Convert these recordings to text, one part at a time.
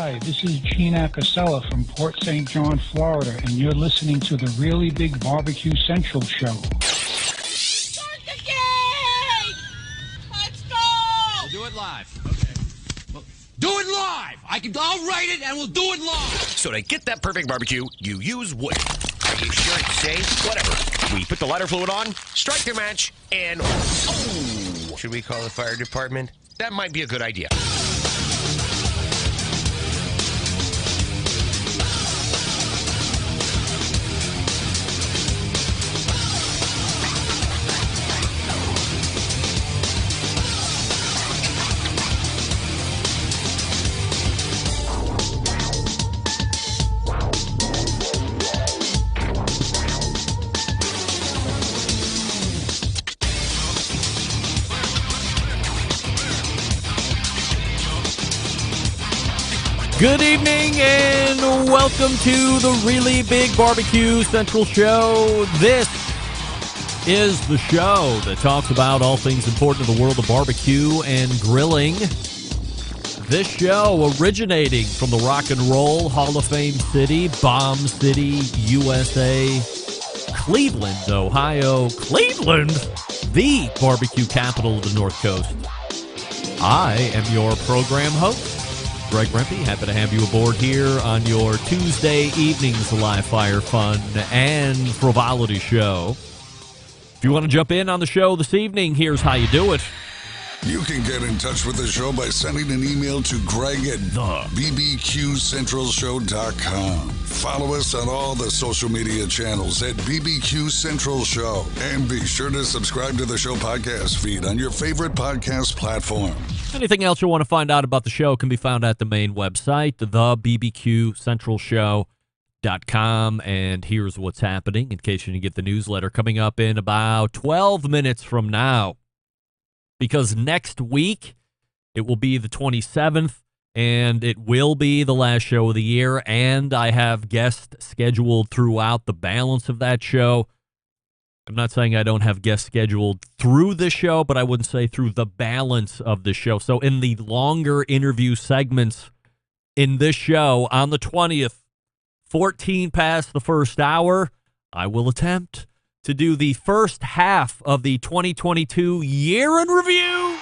Hi, this is Gene Acasella from Port St. John, Florida, and you're listening to the Really Big Barbecue Central Show. Start the game! Let's go! We'll do it live. Okay. Well, do it live! I'll write it and we'll do it live! So to get that perfect barbecue, you use wood. Are you sure it's safe? Whatever. We put the lighter fluid on, strike the match, and... Oh! Should we call the fire department? That might be a good idea. Good evening and welcome to the Really Big Barbecue Central Show. This is the show that talks about all things important in the world of barbecue and grilling. This show originating from the Rock and Roll Hall of Fame city, Bomb City, USA, Cleveland, Ohio. Cleveland, the barbecue capital of the North Coast. I am your program host, Greg Rempe. Happy to have you aboard here on your Tuesday evening's live fire fun and frivolity show. If you want to jump in on the show this evening, here's how you do it. You can get in touch with the show by sending an email to Greg at BBQCentralShow.com. Follow us on all the social media channels at BBQ Central Show. And be sure to subscribe to the show podcast feed on your favorite podcast platform. Anything else you want to find out about the show can be found at the main website, the BBQCentralShow.com. And here's what's happening in case you didn't get the newsletter coming up in about 12 minutes from now. Because next week, it will be the 27th, and it will be the last show of the year, and I have guests scheduled throughout the balance of that show. I'm not saying I don't have guests scheduled through the show, but I wouldn't say through the balance of the show. So in the longer interview segments in this show on the 20th, 14 past the first hour, I will attempt to do the first half of the 2022 year in review.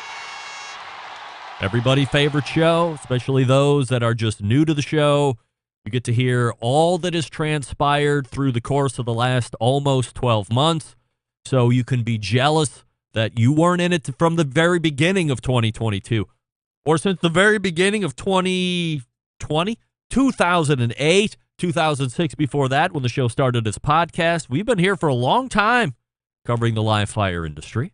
Everybody's favorite show, especially those that are just new to the show. You get to hear all that has transpired through the course of the last almost 12 months. So you can be jealous that you weren't in it from the very beginning of 2022 or since the very beginning of 2020, 2008, 2006 before that, when the show started as a podcast. We've been here for a long time covering the live fire industry.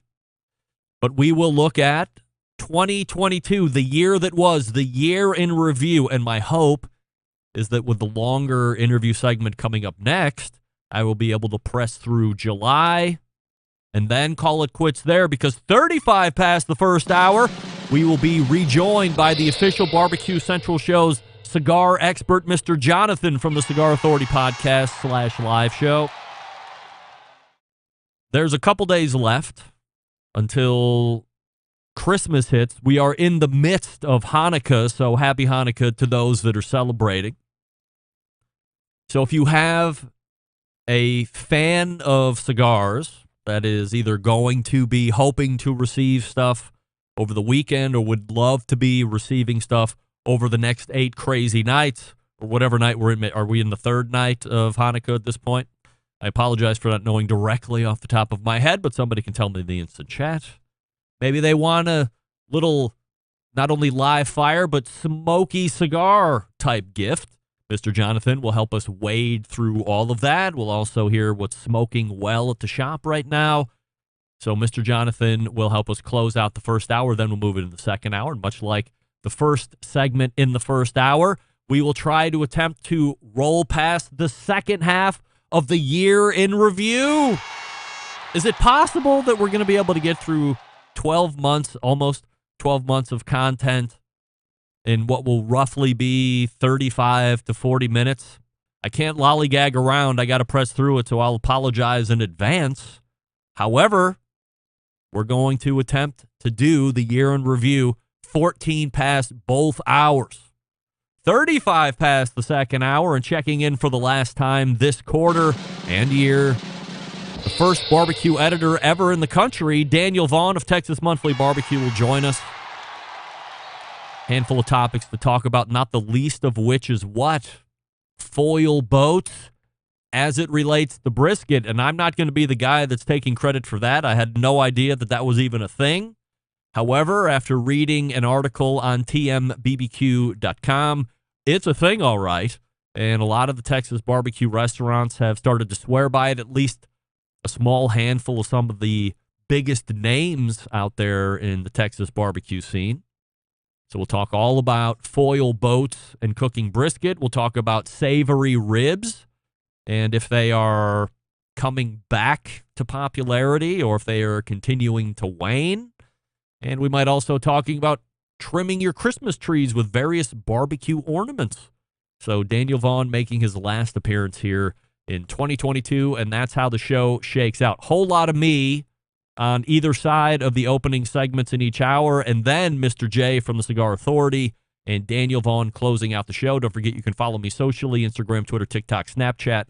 But we will look at 2022, the year that was, the year in review. And my hope is that with the longer interview segment coming up next, I will be able to press through July and then call it quits there, because 35 past the first hour, we will be rejoined by the official Barbecue Central show's cigar expert, Mr. Jonathan from the Cigar Authority Podcast / live show. There's a couple days left until Christmas hits. We are in the midst of Hanukkah, so happy Hanukkah to those that are celebrating. So if you have a fan of cigars that is either going to be hoping to receive stuff over the weekend or would love to be receiving stuff over the next 8 crazy nights, or whatever night we're in. Are we in the third night of Hanukkah at this point? I apologize for not knowing directly off the top of my head, but somebody can tell me in the instant chat. Maybe they want a little, not only live fire, but smoky cigar type gift. Mr. Jonathan will help us wade through all of that. We'll also hear what's smoking well at the shop right now. So Mr. Jonathan will help us close out the first hour. Then we'll move into the second hour. And much like the first segment in the first hour, we will try to attempt to roll past the second half of the year in review. Is it possible that we're going to be able to get through 12 months, almost 12 months of content in what will roughly be 35 to 40 minutes? I can't lollygag around. I got to press through it, so I'll apologize in advance. However, we're going to attempt to do the year in review 14 past both hours. 35 past the second hour, and checking in for the last time this quarter and year, the first barbecue editor ever in the country, Daniel Vaughn of Texas Monthly Barbecue, will join us. Handful of topics to talk about, not the least of which is what? Foil boats as it relates to brisket. And I'm not going to be the guy that's taking credit for that. I had no idea that that was even a thing. However, after reading an article on tmbbq.com, it's a thing, all right. And a lot of the Texas barbecue restaurants have started to swear by it, at least a small handful of some of the biggest names out there in the Texas barbecue scene. So we'll talk all about foil boats and cooking brisket. We'll talk about savory ribs and if they are coming back to popularity or if they are continuing to wane. And we might also talking about trimming your Christmas trees with various barbecue ornaments. So Daniel Vaughn making his last appearance here in 2022, and that's how the show shakes out. Whole lot of me on either side of the opening segments in each hour, and then Mr. J from the Cigar Authority and Daniel Vaughn closing out the show. Don't forget you can follow me socially, Instagram, Twitter, TikTok, Snapchat,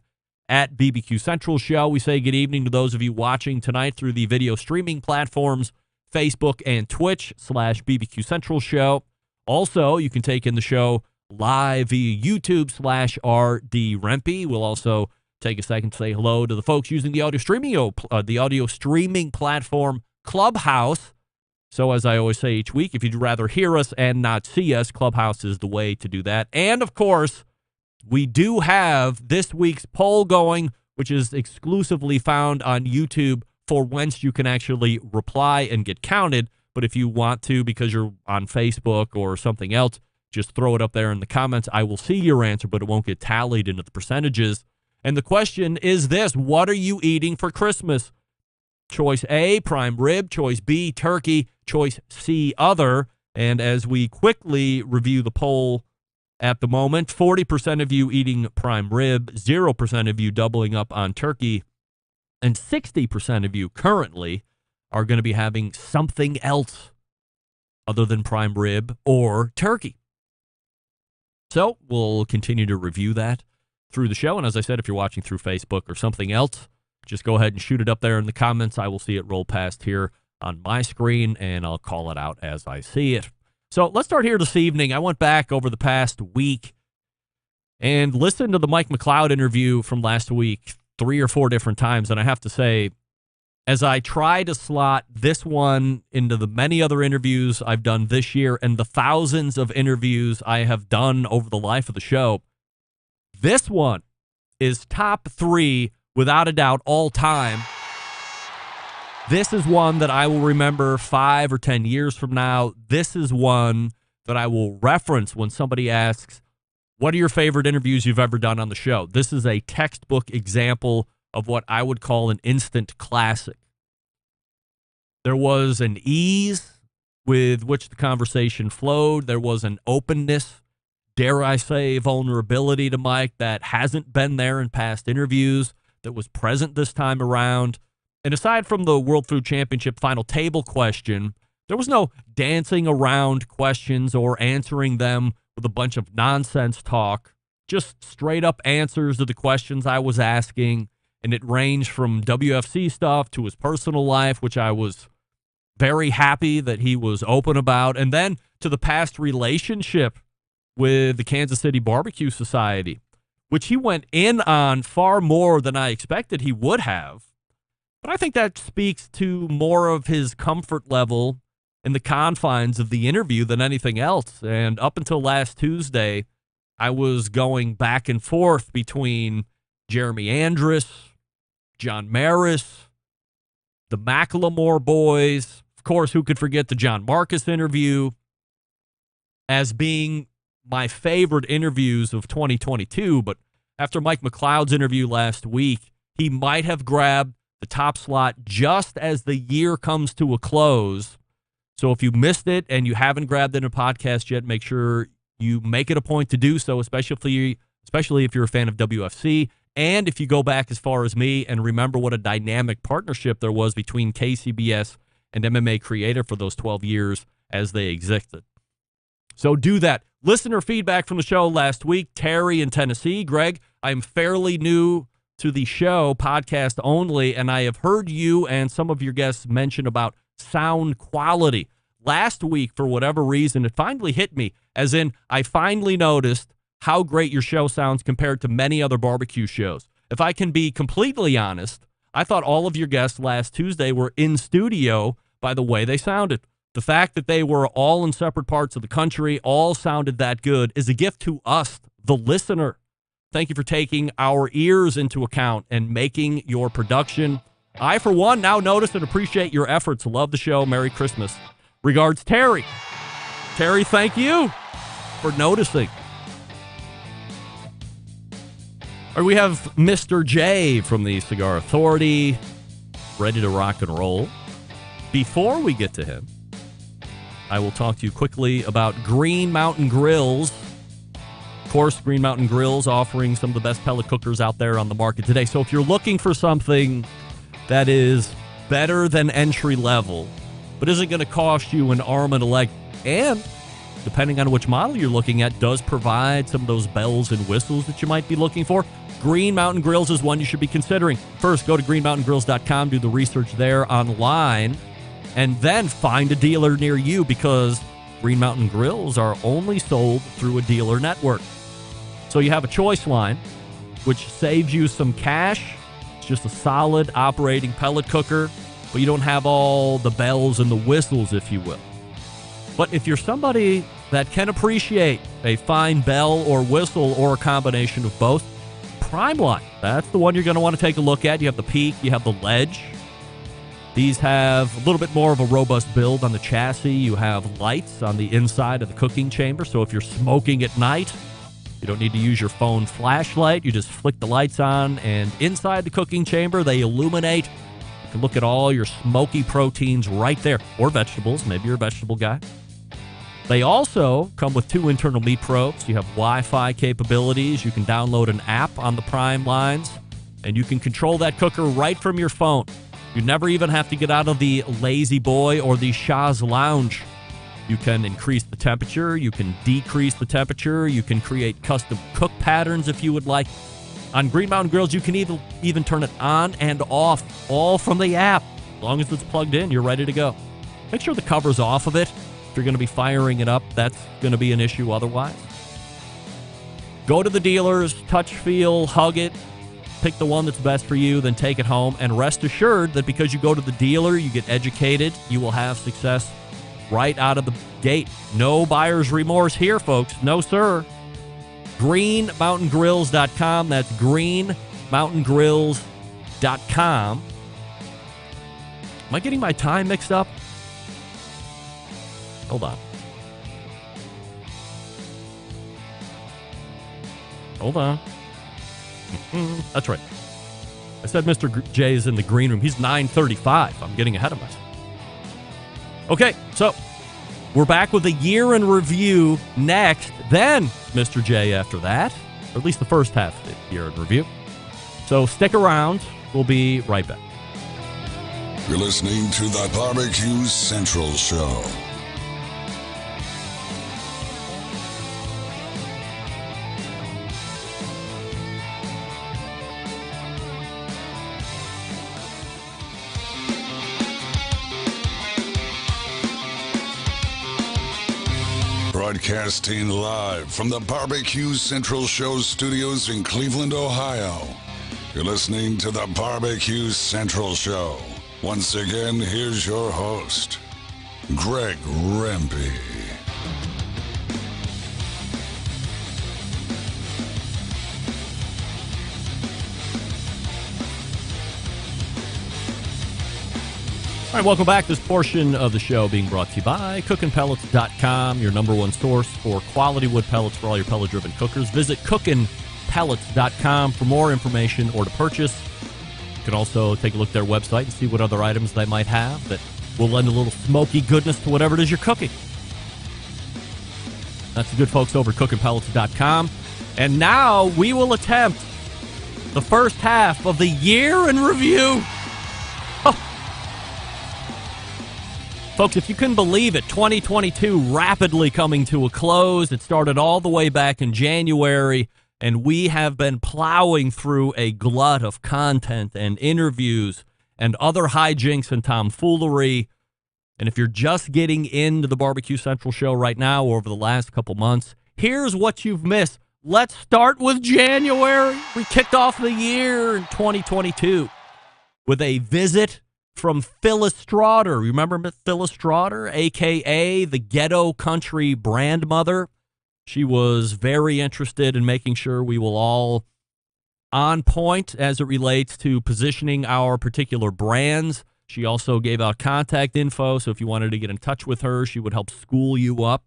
at BBQ Central Show. We say good evening to those of you watching tonight through the video streaming platforms, Facebook and Twitch /BBQ Central Show. Also, you can take in the show live via YouTube /RD Rempe. We'll also take a second to say hello to the folks using the audio streaming platform Clubhouse. So as I always say each week, if you'd rather hear us and not see us, Clubhouse is the way to do that. And of course, we do have this week's poll going, which is exclusively found on YouTube for whence you can actually reply and get counted. But if you want to, because you're on Facebook or something else, just throw it up there in the comments. I will see your answer, but it won't get tallied into the percentages. And the question is this: what are you eating for Christmas? Choice A, prime rib. Choice B, turkey. Choice C, other. And as we quickly review the poll at the moment, 40% of you eating prime rib, 0% of you doubling up on turkey, and 60% of you currently are going to be having something else other than prime rib or turkey. So we'll continue to review that through the show. And as I said, if you're watching through Facebook or something else, just go ahead and shoot it up there in the comments. I will see it roll past here on my screen, and I'll call it out as I see it. So let's start here this evening. I went back over the past week and listened to the Mike McLeod interview from last week 3 or 4 different times. And I have to say, as I try to slot this one into the many other interviews I've done this year and the thousands of interviews I have done over the life of the show, this one is top 3 without a doubt all time. This is one that I will remember 5 or 10 years from now. This is one that I will reference when somebody asks, what are your favorite interviews you've ever done on the show? This is a textbook example of what I would call an instant classic. There was an ease with which the conversation flowed. There was an openness, dare I say, vulnerability to Mike that hasn't been there in past interviews, that was present this time around. And aside from the World Food Championship final table question, there was no dancing around questions or answering them with a bunch of nonsense talk, just straight up answers to the questions I was asking. And it ranged from WFC stuff to his personal life, which I was very happy that he was open about, and then to the past relationship with the Kansas City Barbecue Society, which he went in on far more than I expected he would have. But I think that speaks to more of his comfort level in the confines of the interview than anything else. And up until last Tuesday, I was going back and forth between Jeremy Andrus, John Maris, the Macklemore boys. Of course, who could forget the John Marcus interview as being my favorite interviews of 2022. But after Mike McLeod's interview last week, he might have grabbed the top slot just as the year comes to a close. So if you missed it and you haven't grabbed it in a podcast yet, make sure you make it a point to do so, especially if you're a fan of WFC. And if you go back as far as me and remember what a dynamic partnership there was between KCBS and MMA Creative for those 12 years as they existed. So do that. Listener feedback from the show last week. Terry in Tennessee. Greg, I am fairly new to the show, podcast only, and I have heard you and some of your guests mention about sound quality. Last week, for whatever reason, it finally hit me, as in I finally noticed how great your show sounds compared to many other barbecue shows. If I can be completely honest, I thought all of your guests last Tuesday were in studio by the way they sounded. The fact that they were all in separate parts of the country, all sounded that good, is a gift to us, the listener. Thank you for taking our ears into account and making your production. I, for one, now notice and appreciate your efforts. Love the show. Merry Christmas. Regards, Terry. Terry, thank you for noticing. All right, we have Mr. J from the Cigar Authority ready to rock and roll. Before we get to him, I will talk to you quickly about Green Mountain Grills. Of course, Green Mountain Grills offering some of the best pellet cookers out there on the market today. So if you're looking for something that is better than entry level, but isn't going to cost you an arm and a leg, and depending on which model you're looking at, does provide some of those bells and whistles that you might be looking for, Green Mountain Grills is one you should be considering. First, go to greenmountaingrills.com, do the research there online, and then find a dealer near you, because Green Mountain Grills are only sold through a dealer network. So you have a choice line, which saves you some cash. It's just a solid operating pellet cooker, but you don't have all the bells and the whistles, if you will. But if you're somebody that can appreciate a fine bell or whistle or a combination of both, Prime Line, that's the one you're going to want to take a look at. You have the Peak, you have the Ledge. These have a little bit more of a robust build on the chassis. You have lights on the inside of the cooking chamber, so if you're smoking at night, you don't need to use your phone flashlight. You just flick the lights on, and inside the cooking chamber, they illuminate. You can look at all your smoky proteins right there, or vegetables. Maybe you're a vegetable guy. They also come with 2 internal meat probes. You have Wi-Fi capabilities. You can download an app on the Prime lines, and you can control that cooker right from your phone. You never even have to get out of the Lazy Boy or the Shaw's Lounge. You can increase the temperature. You can decrease the temperature. You can create custom cook patterns if you would like. On Green Mountain Grills, you can even turn it on and off, all from the app. As long as it's plugged in, you're ready to go. Make sure the cover's off of it. If you're going to be firing it up, that's going to be an issue otherwise. Go to the dealers, touch, feel, hug it. Pick the one that's best for you, then take it home. And rest assured that because you go to the dealer, you get educated, you will have success right out of the gate. No buyer's remorse here, folks. No, sir. GreenMountainGrills.com. That's GreenMountainGrills.com. Am I getting my time mixed up? Hold on. Hold on. That's right. I said Mr. J is in the green room. He's 9:35. I'm getting ahead of myself. Okay, so we're back with a year in review next. Then Mr. J after that, or at least the first half of the year in review. So stick around. We'll be right back. You're listening to the BBQ Central Show. Broadcasting live from the BBQ Central Show studios in Cleveland, Ohio. You're listening to the BBQ Central Show. Once again, here's your host, Greg Rempe. All right, welcome back. This portion of the show being brought to you by cookinpellets.com, your number one source for quality wood pellets for all your pellet-driven cookers. Visit cookinpellets.com for more information or to purchase. You can also take a look at their website and see what other items they might have that will lend a little smoky goodness to whatever it is you're cooking. That's the good folks over at cookinpellets.com. And now we will attempt the first half of the year in review. Folks, if you couldn't believe it, 2022 rapidly coming to a close. It started all the way back in January, and we have been plowing through a glut of content and interviews and other hijinks and tomfoolery. And if you're just getting into the Barbecue Central show right now or over the last couple months, here's what you've missed. Let's start with January. We kicked off the year in 2022 with a visit from Phyllis Straughter. Remember Phyllis Straughter, a.k.a. the Ghetto Country brand mother? She was very interested in making sure we will all on point as it relates to positioning our particular brands. She also gave out contact info, so if you wanted to get in touch with her, she would help school you up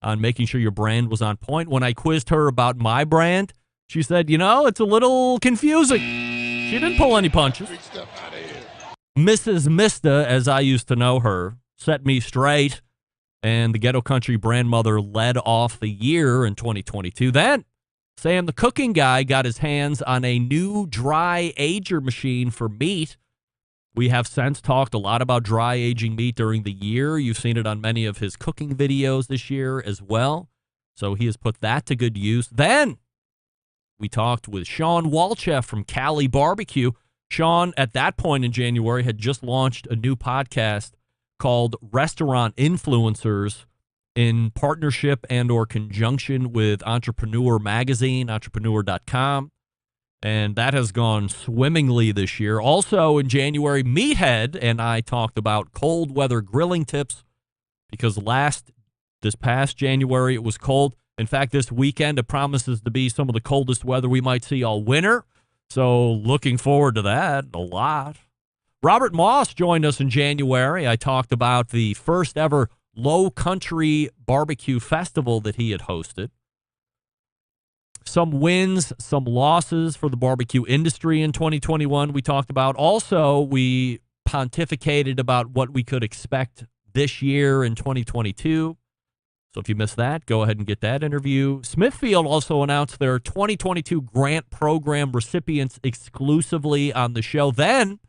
on making sure your brand was on point. When I quizzed her about my brand, she said, it's a little confusing. She didn't pull any punches. Mrs. Mista, as I used to know her, set me straight, and the Ghetto Country brand mother led off the year in 2022. Then, Sam the cooking guy got his hands on a new dry ager machine for meat. We have since talked a lot about dry aging meat during the year. You've seen it on many of his cooking videos this year as well. So he has put that to good use. Then we talked with Sean Walchef from Cali Barbecue. Sean, at that point in January, had just launched a new podcast called Restaurant Influencers in partnership and or conjunction with Entrepreneur Magazine, entrepreneur.com. And that has gone swimmingly this year. Also in January, Meathead and I talked about cold weather grilling tips because this past January it was cold. In fact, this weekend it promises to be some of the coldest weather we might see all winter. So looking forward to that a lot. Robert Moss joined us in January. I talked about the first ever Low Country Barbecue Festival that he had hosted. Some wins, some losses for the barbecue industry in 2021 we talked about. Also, we pontificated about what we could expect this year in 2022. So if you missed that, go ahead and get that interview. Smithfield also announced their 2022 grant program recipients exclusively on the show. Then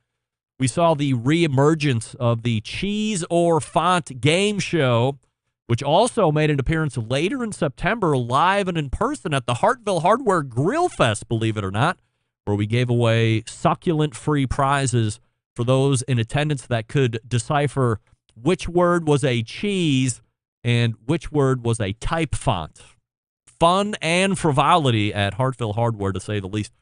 we saw the reemergence of the Cheese or Font game show, which also made an appearance later in September, live and in person at the Hartville Hardware Grill Fest, believe it or not, where we gave away succulent free prizes for those in attendance that could decipher which word was a cheese and which word was a type font. Fun and frivolity at Hartville Hardware, to say the least.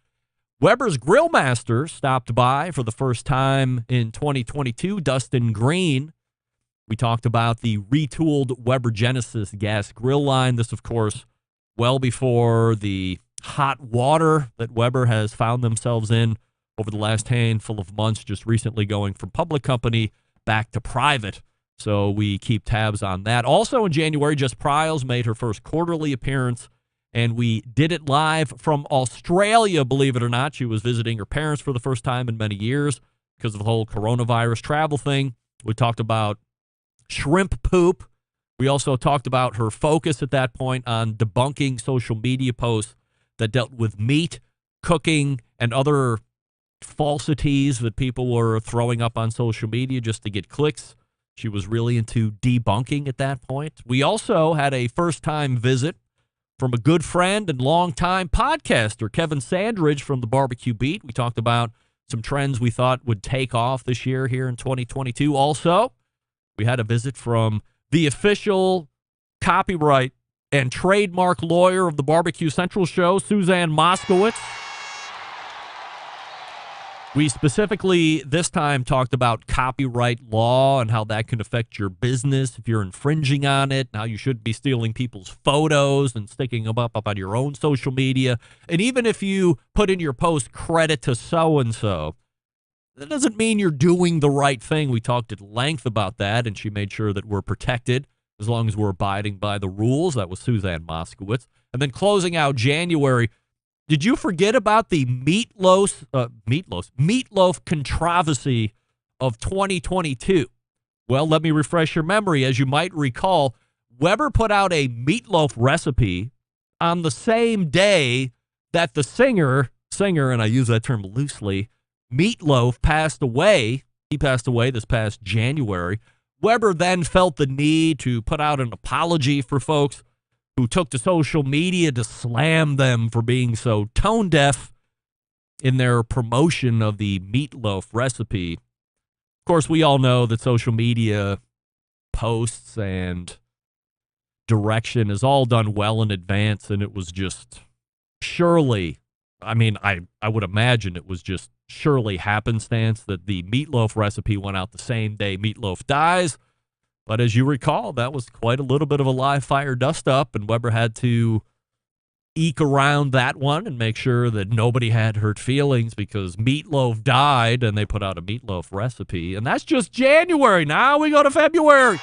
Weber's Grill Master stopped by for the first time in 2022, Dustin Green. We talked about the retooled Weber Genesis gas grill line. This, of course, well before the hot water that Weber has found themselves in over the last handful of months, just recently going from public company back to private. So we keep tabs on that. Also in January, Jess Pryles made her first quarterly appearance, and we did it live from Australia, believe it or not. She was visiting her parents for the first time in many years because of the whole coronavirus travel thing. We talked about shrimp poop. We also talked about her focus at that point on debunking social media posts that dealt with meat, cooking, and other falsities that people were throwing up on social media just to get clicks. She was really into debunking at that point. We also had a first-time visit from a good friend and longtime podcaster, Kevin Sandridge from the Barbecue Beat. We talked about some trends we thought would take off this year here in 2022. Also, we had a visit from the official copyright and trademark lawyer of the Barbecue Central show, Suzanne Moskowitz. We specifically this time talked about copyright law and how that can affect your business if you're infringing on it, and how you shouldn't be stealing people's photos and sticking them up on your own social media. And even if you put in your post credit to so-and-so, that doesn't mean you're doing the right thing. We talked at length about that, and she made sure that we're protected as long as we're abiding by the rules. That was Suzanne Moskowitz. And then closing out January, did you forget about the meatloaf controversy of 2022? Well, let me refresh your memory. As you might recall, Weber put out a meatloaf recipe on the same day that the singer, and I use that term loosely, Meatloaf passed away. He passed away this past January. Weber then felt the need to put out an apology for folks who took to social media to slam them for being so tone deaf in their promotion of the meatloaf recipe. Of course, we all know that social media posts and direction is all done well in advance, and it was just surely, I would imagine it was just surely happenstance that the meatloaf recipe went out the same day Meatloaf dies. But as you recall, that was quite a little bit of a live fire dust-up, and Weber had to eke around that one and make sure that nobody had hurt feelings because Meatloaf died, and they put out a meatloaf recipe. And that's just January. Now we go to February.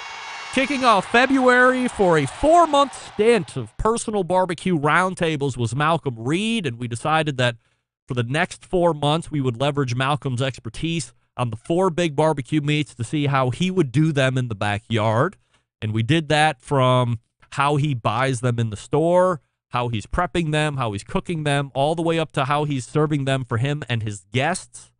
Kicking off February for a 4-month stint of personal barbecue roundtables was Malcolm Reed, and we decided that for the next 4 months, we would leverage Malcolm's expertise on the 4 big barbecue meats to see how he would do them in the backyard. And we did that from how he buys them in the store, how he's prepping them, how he's cooking them, all the way up to how he's serving them for him and his guests.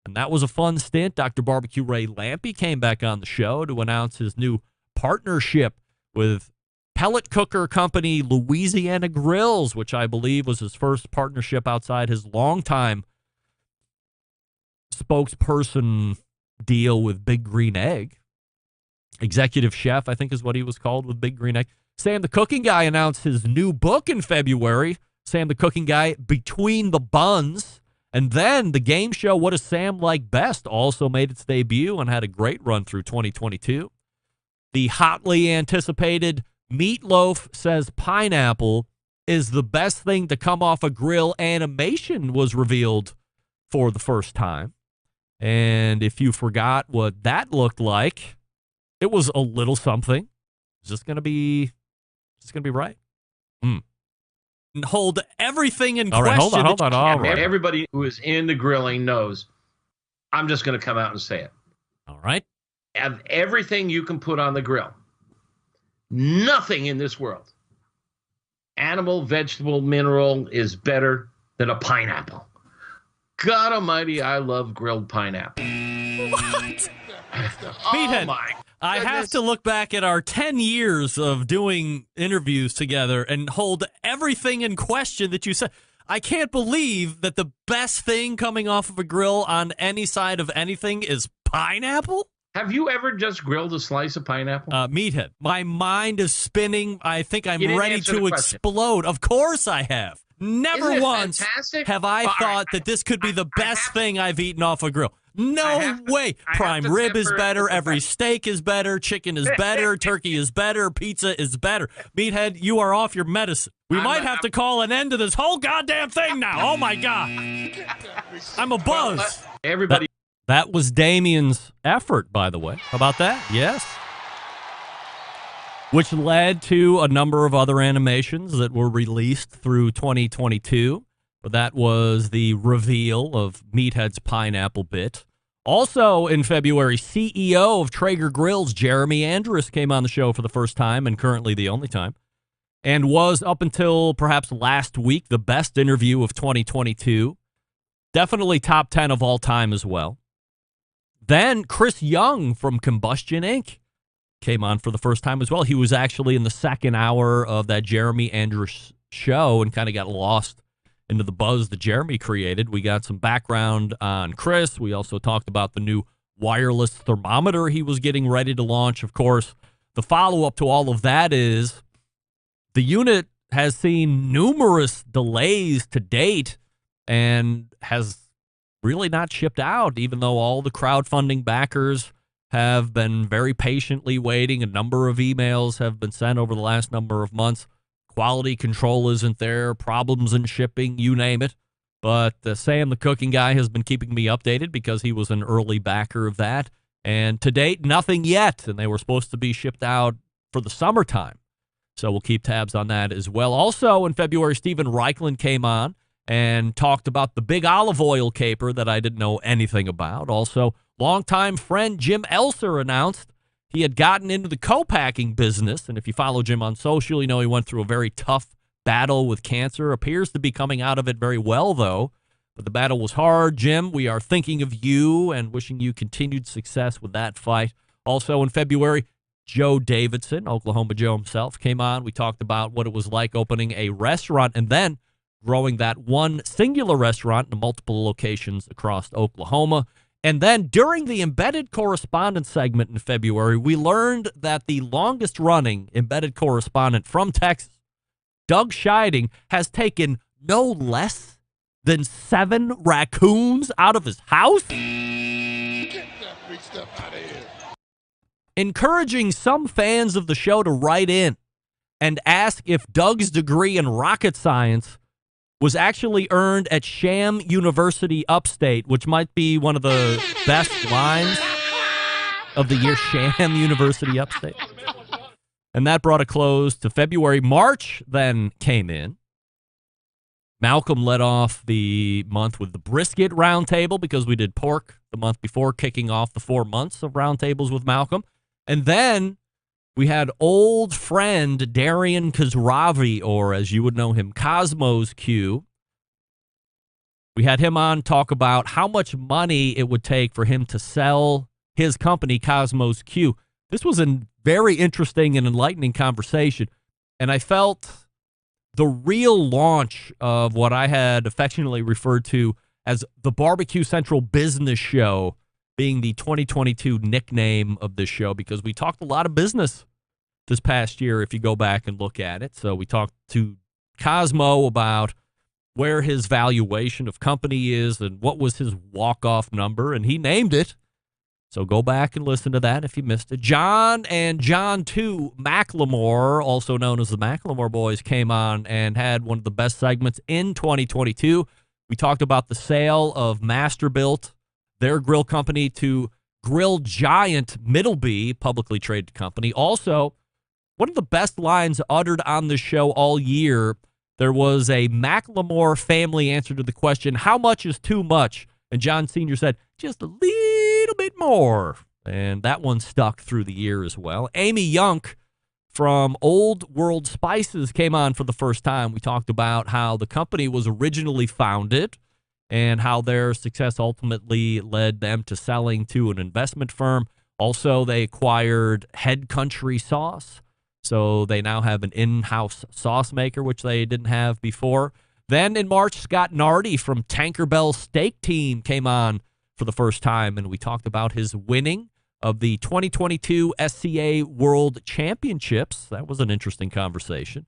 And that was a fun stint. Dr. Barbecue Ray Lampe came back on the show to announce his new partnership with pellet cooker company Louisiana Grills, which I believe was his first partnership outside his longtime spokesperson deal with Big Green Egg. Executive chef, I think is what he was called with Big Green Egg. Sam the Cooking Guy announced his new book in February, Sam the Cooking Guy, Between the Buns. And then the game show, What Does Sam Like Best, also made its debut and had a great run through 2022. The hotly anticipated Meatloaf Says Pineapple is the best thing to come off a grill animation was revealed for the first time. And if you forgot what that looked like, it was a little something. Is this going to be right? And hold everything in question. Hold on. All right. Everybody who is into grilling knows I'm just going to come out and say it. All right. Of everything you can put on the grill, nothing in this world, animal, vegetable, mineral, is better than a pineapple. God almighty, I love grilled pineapple. What? Oh my I have to look back at our 10 years of doing interviews together and hold everything in question that you said. I can't believe that the best thing coming off of a grill on any side of anything is pineapple. Have you ever just grilled a slice of pineapple? Meathead, my mind is spinning. I think I'm ready to explode. Of course I have. Never once have I thought that this could be the best thing I've eaten off a grill. No way. Prime rib is better. Every steak is better. Chicken is better. Turkey is better. Pizza is better. Meathead, you are off your medicine. We might have to call an end to this whole goddamn thing now. Oh, my God. I'm a buzz. Everybody. That was Damien's effort, by the way. How about that? Yes. Which led to a number of other animations that were released through 2022. But that was the reveal of Meathead's pineapple bit. Also in February, CEO of Traeger Grills, Jeremy Andrus, came on the show for the first time and currently the only time. And was, up until perhaps last week, the best interview of 2022. Definitely top 10 of all time as well. Then Chris Young from Combustion Inc. came on for the first time as well. He was actually in the second hour of that Jeremy Andrus show and kind of got lost into the buzz that Jeremy created. We got some background on Chris. We also talked about the new wireless thermometer he was getting ready to launch. Of course, the follow-up to all of that is the unit has seen numerous delays to date and has really not shipped out, even though all the crowdfunding backers have been very patiently waiting. A number of emails have been sent over the last number of months. Quality control isn't there, problems in shipping, you name it. But Sam, the Cooking Guy, has been keeping me updated because he was an early backer of that. And to date, nothing yet. And they were supposed to be shipped out for the summertime. So we'll keep tabs on that as well. Also in February, Stephen Reichland came on and talked about the big olive oil caper that I didn't know anything about. Also, longtime friend Jim Elser announced he had gotten into the co-packing business. And if you follow Jim on social, you know he went through a very tough battle with cancer. Appears to be coming out of it very well, though. But the battle was hard. Jim, we are thinking of you and wishing you continued success with that fight. Also in February, Joe Davidson, Oklahoma Joe himself, came on. We talked about what it was like opening a restaurant and then growing that one singular restaurant in multiple locations across Oklahoma. And then during the embedded correspondent segment in February, we learned that the longest running embedded correspondent from Texas, Doug Scheiding, has taken no less than 7 raccoons out of his house. Get that big stuff out of here. Encouraging some fans of the show to write in and ask if Doug's degree in rocket science was actually earned at Sham University Upstate, which might be one of the best lines of the year, Sham University Upstate. And that brought a close to February. March then came in. Malcolm led off the month with the brisket roundtable because we did pork the month before, kicking off the 4 months of roundtables with Malcolm. And then we had old friend Darian Khosravi, or as you would know him, Cosmos Q. We had him on talk about how much money it would take for him to sell his company, Cosmos Q. This was a very interesting and enlightening conversation, and I felt the real launch of what I had affectionately referred to as the Barbecue Central Business Show being the 2022 nickname of this show, because we talked a lot of business this past year if you go back and look at it. So we talked to Cosmo about where his valuation of company is and what was his walk-off number, and he named it. So go back and listen to that if you missed it. John and John 2 McLemore, also known as the McLemore Boys, came on and had one of the best segments in 2022. We talked about the sale of Masterbuilt, their grill company, to grill giant Middleby, publicly traded company. Also, one of the best lines uttered on the show all year, there was a McLemore family answer to the question, how much is too much? And John Sr. said, just a little bit more. And that one stuck through the year as well. Amy Yunk from Old World Spices came on for the first time. We talked about how the company was originally founded and how their success ultimately led them to selling to an investment firm. Also, they acquired Head Country Sauce, so they now have an in-house sauce maker, which they didn't have before. Then in March, Scott Nardi from Tanker Bell Steak Team came on for the first time, and we talked about his winning of the 2022 SCA World Championships. That was an interesting conversation.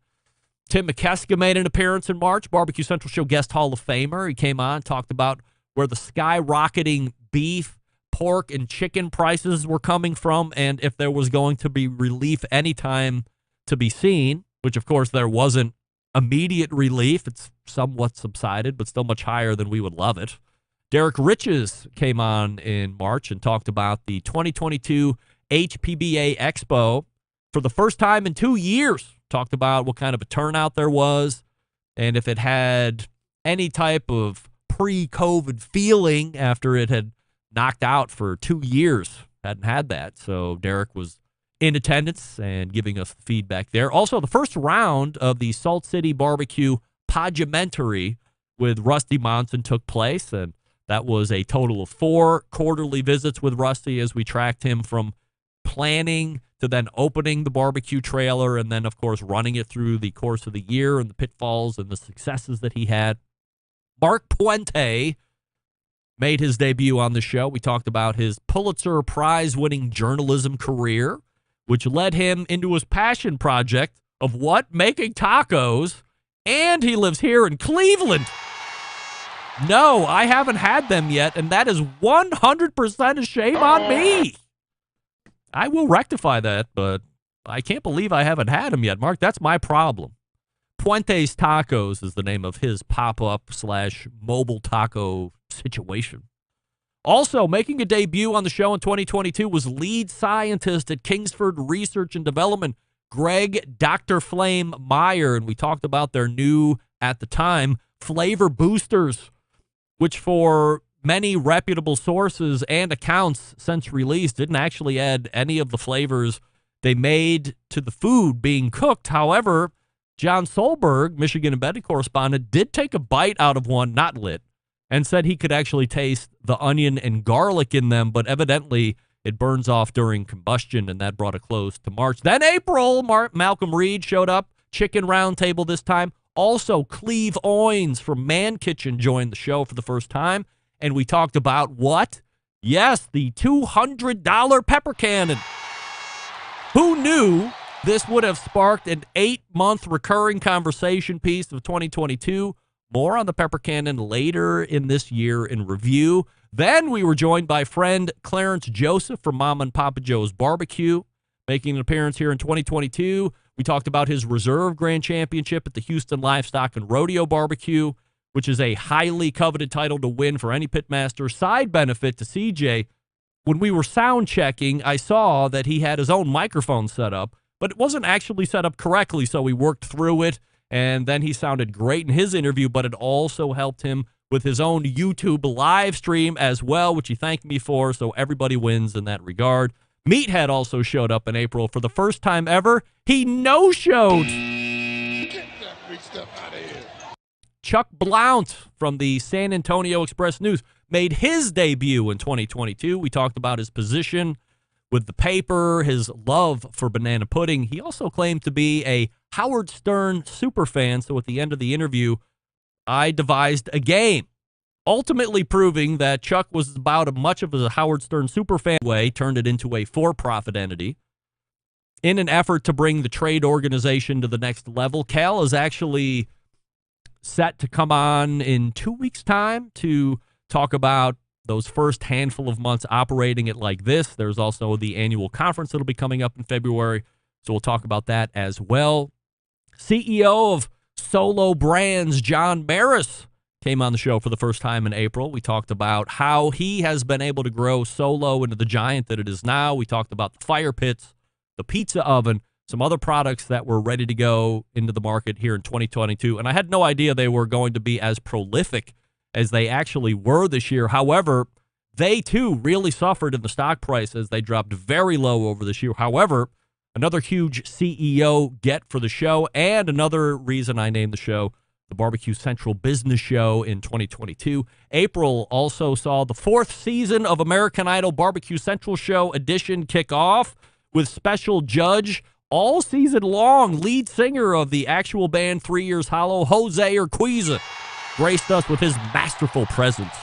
Tim McKeska made an appearance in March, Barbecue Central Show guest Hall of Famer. He came on, talked about where the skyrocketing beef, pork, and chicken prices were coming from, and if there was going to be relief anytime to be seen, which of course there wasn't immediate relief. It's somewhat subsided, but still much higher than we would love it. Derek Riches came on in March and talked about the 2022 HPBA Expo for the first time in 2 years. Talked about what kind of a turnout there was and if it had any type of pre-COVID feeling after it had knocked out for 2 years. Hadn't had that. So Derek was in attendance and giving us feedback there. Also, the first round of the Salt City Barbecue Podumentary with Rusty Monson took place, and that was a total of 4 quarterly visits with Rusty as we tracked him from planning to then opening the barbecue trailer and then, of course, running it through the course of the year and the pitfalls and the successes that he had. Mark Puente made his debut on the show. We talked about his Pulitzer Prize-winning journalism career, which led him into his passion project of what? Making tacos. And he lives here in Cleveland. No, I haven't had them yet, and that is 100% a shame on me. I will rectify that, but I can't believe I haven't had them yet, Mark. That's my problem. Puente's Tacos is the name of his pop-up / mobile taco situation. Also, making a debut on the show in 2022 was lead scientist at Kingsford Research and Development, Greg Dr. Flame Meyer, and we talked about their new, at the time, flavor boosters, which for many reputable sources and accounts since release didn't actually add any of the flavors they made to the food being cooked. However, John Solberg, Michigan embedded correspondent, did take a bite out of one, not lit, and said he could actually taste the onion and garlic in them, but evidently It burns off during combustion, and that brought a close to March. Then April, Malcolm Reed showed up. Chicken Roundtable this time. Also, Cleve Owens from Man Kitchen joined the show for the first time. And we talked about what? Yes, the $200 pepper cannon. Who knew this would have sparked an 8-month recurring conversation piece of 2022? More on the pepper cannon later in this year in review. Then we were joined by friend Clarence Joseph from Mom and Papa Joe's Barbecue, making an appearance here in 2022. We talked about his Reserve Grand Championship at the Houston Livestock and Rodeo Barbecue, which is a highly coveted title to win for any pitmaster. Side benefit to CJ, when we were sound checking, I saw that he had his own microphone set up, but it wasn't actually set up correctly, so we worked through it, and then he sounded great in his interview, but it also helped him with his own YouTube live stream as well, which he thanked me for, so everybody wins in that regard. Meathead also showed up in April for the first time ever. He no-showed. Get that big stuff out of here. Chuck Blount from the San Antonio Express-News made his debut in 2022. We talked about his position with the paper, his love for banana pudding. He also claimed to be a Howard Stern superfan, so at the end of the interview, I devised a game, ultimately proving that Chuck was about as much of a Howard Stern superfan way, turned it into a for-profit entity. In an effort to bring the trade organization to the next level, Cal is actually set to come on in 2 weeks' time to talk about those first handful of months operating it like this. There's also the annual conference that'll be coming up in February, so we'll talk about that as well. CEO of Solo Brands, John Maris, came on the show for the first time in April. We talked about how he has been able to grow Solo into the giant that it is now. We talked about the fire pits, the pizza oven, some other products that were ready to go into the market here in 2022. And I had no idea they were going to be as prolific as they actually were this year. However, they too really suffered in the stock price as they dropped very low over this year. However, another huge CEO get for the show, and another reason I named the show the Barbecue Central Business Show in 2022. April also saw the 4th season of American Idol Barbecue Central Show edition kick off with special judge all season long, lead singer of the actual band 3 Years Hollow, Jose Urquiza, graced us with his masterful presence.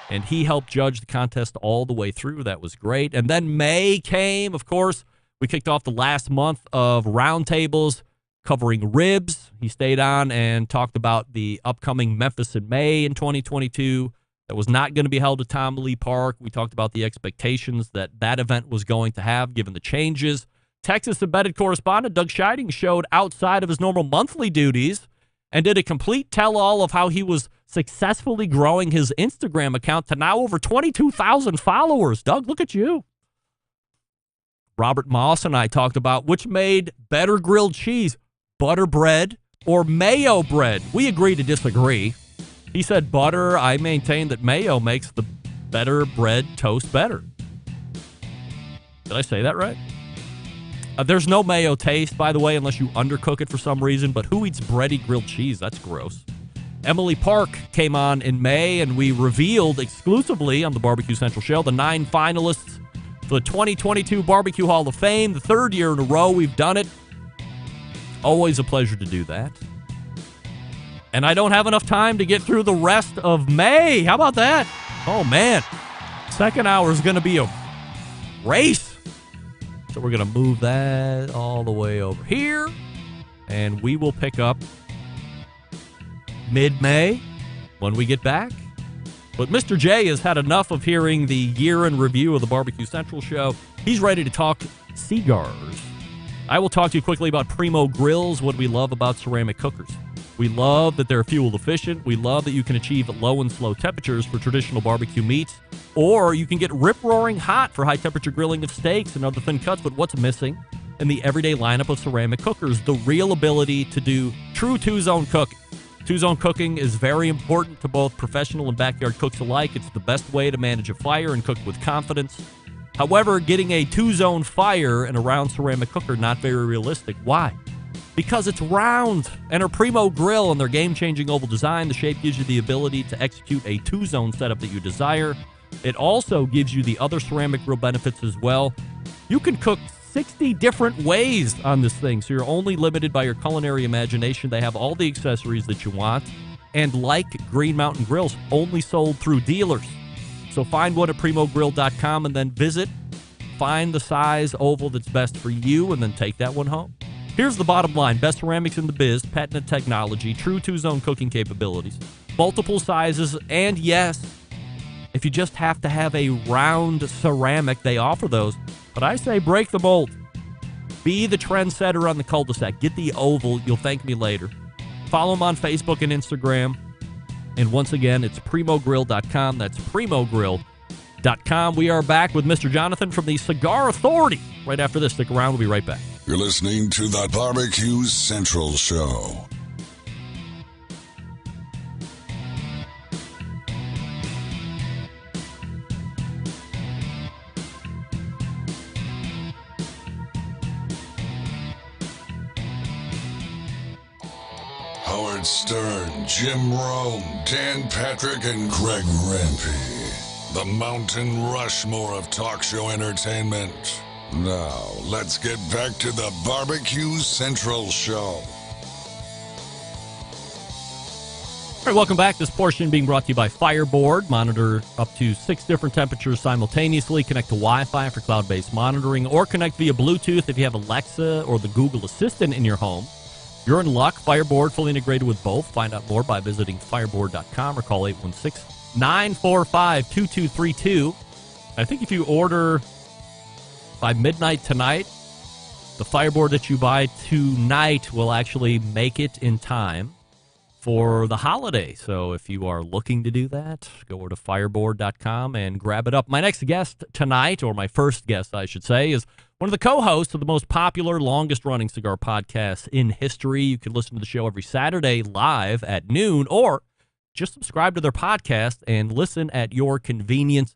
And he helped judge the contest all the way through. That was great. And then May came, of course. We kicked off the last month of roundtables covering ribs. He stayed on and talked about the upcoming Memphis in May in 2022 that was not going to be held at Tom Lee Park. We talked about the expectations that that event was going to have given the changes. Texas embedded correspondent Doug Scheiding showed outside of his normal monthly duties and did a complete tell-all of how he was successfully growing his Instagram account to now over 22,000 followers. Doug, look at you. Robert Moss and I talked about which made better grilled cheese, butter bread or mayo bread. We agree to disagree. He said butter. I maintain that mayo makes the better bread toast better. Did I say that right? There's no mayo taste, by the way, unless you undercook it for some reason, but who eats bready grilled cheese? That's gross. Emily Park came on in May, and we revealed exclusively on the Barbecue Central Show the 9 finalists for the 2022 Barbecue Hall of Fame, the 3rd year in a row we've done it. Always a pleasure to do that. And I don't have enough time to get through the rest of May. How about that? Oh, man. Second hour is going to be a race. So we're going to move that all the way over here. And we will pick up mid-May when we get back. But Mr. J has had enough of hearing the year in review of the Barbecue Central Show. He's ready to talk cigars. I will talk to you quickly about Primo Grills, what we love about ceramic cookers. We love that they're fuel efficient. We love that you can achieve low and slow temperatures for traditional barbecue meats. Or you can get rip-roaring hot for high-temperature grilling of steaks and other thin cuts. But what's missing in the everyday lineup of ceramic cookers? The real ability to do true two-zone cooking. Two-zone cooking is very important to both professional and backyard cooks alike. It's the best way to manage a fire and cook with confidence. However, getting a two-zone fire in a round ceramic cooker, not very realistic. Why? Because it's round. Enter Primo Grill and their game-changing oval design. The shape gives you the ability to execute a two-zone setup that you desire. It also gives you the other ceramic grill benefits as well. You can cook 60 different ways on this thing, so you're only limited by your culinary imagination. They have all the accessories that you want. And like Green Mountain Grills, only sold through dealers. So find one at primogrill.com and then visit. Find the size oval that's best for you and then take that one home. Here's the bottom line. Best ceramics in the biz, patented technology, true two-zone cooking capabilities, multiple sizes, and yes, if you just have to have a round ceramic, they offer those. But I say break the mold. Be the trendsetter on the cul-de-sac. Get the oval. You'll thank me later. Follow them on Facebook and Instagram. And once again, it's primogrill.com. That's primogrill.com. We are back with Mr. Jonathan from the Cigar Authority. Right after this, stick around. We'll be right back. You're listening to the BBQ Central Show. Howard Stern, Jim Rome, Dan Patrick, and Greg Rempe. The Mountain Rushmore of talk show entertainment. Now, let's get back to the BBQ Central Show. All right, welcome back. This portion being brought to you by Fireboard. Monitor up to 6 different temperatures simultaneously. Connect to Wi-Fi for cloud-based monitoring, or connect via Bluetooth if you have Alexa or the Google Assistant in your home. You're in luck. Fireboard, fully integrated with both. Find out more by visiting fireboard.com or call 816-945-2232. I think if you order by midnight tonight, the Fireboard that you buy tonight will actually make it in time for the holiday. So if you are looking to do that, go over to fireboard.com and grab it up. My next guest tonight, or my first guest, I should say, is one of the co-hosts of the most popular, longest-running cigar podcast in history. You can listen to the show every Saturday live at noon, or just subscribe to their podcast and listen at your convenience.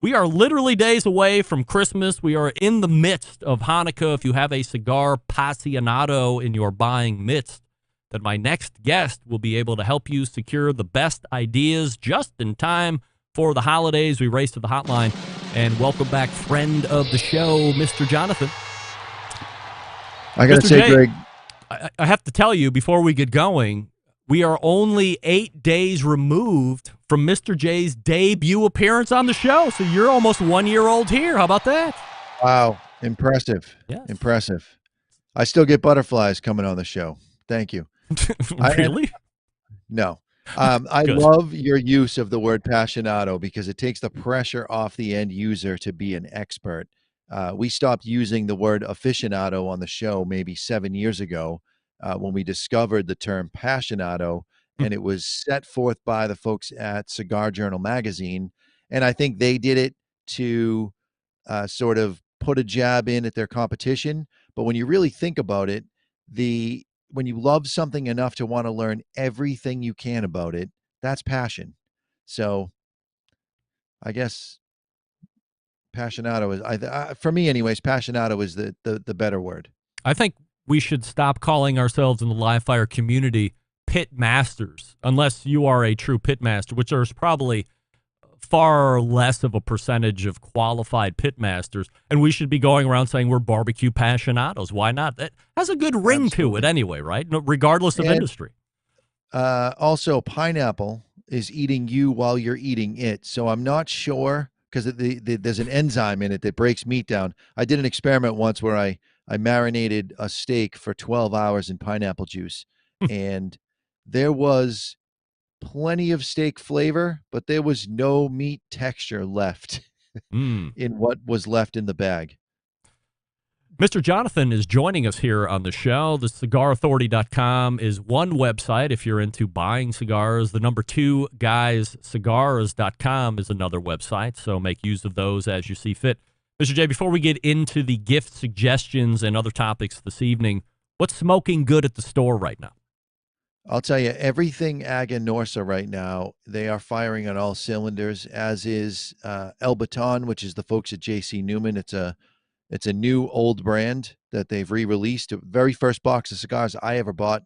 We are literally days away from Christmas. We are in the midst of Hanukkah. If you have a cigar aficionado in your buying midst, then my next guest will be able to help you secure the best ideas just in time for the holidays. We race to the hotline and welcome back friend of the show, Mr. Jonathan. I got to say, J, Greg, I have to tell you before we get going, we are only 8 days removed from Mr. J's debut appearance on the show. So you're almost 1 year old here. How about that? wow, impressive. Yes. Impressive. I still get butterflies coming on the show. Thank you. Really? No. I Good. love your use of the word passionado because it takes the pressure off the end user to be an expert. We stopped using the word aficionado on the show maybe 7 years ago when we discovered the term passionado, and it was set forth by the folks at Cigar Journal magazine. And I think they did it to sort of put a jab in at their competition. But when you really think about it, when you love something enough to want to learn everything you can about it, that's passion. So I guess passionado is, for me anyways, passionado is the better word. I think we should stop calling ourselves in the live fire community pit masters, unless you are a true pit master, which there's probably far less of a percentage of qualified pit masters, and we should be going around saying we're barbecue passionados. Why not? That has a good ring to it anyway, right? Regardless of industry. Also, pineapple is eating you while you're eating it. So I'm not sure, because there's an enzyme in it that breaks meat down. I did an experiment once where I marinated a steak for 12 hours in pineapple juice, and there was plenty of steak flavor, but there was no meat texture left in what was left in the bag. Mr. Jonathan is joining us here on the show. The cigarauthority.com is one website if you're into buying cigars. The number 2 guyscigars.com is another website, so make use of those as you see fit. Mr. J, before we get into the gift suggestions and other topics this evening, what's smoking good at the store right now? I'll tell you, everything Aganorsa right now, they are firing on all cylinders, as is El Baton, which is the folks at J.C. Newman. It's a new old brand that they've re-released. The very first box of cigars I ever bought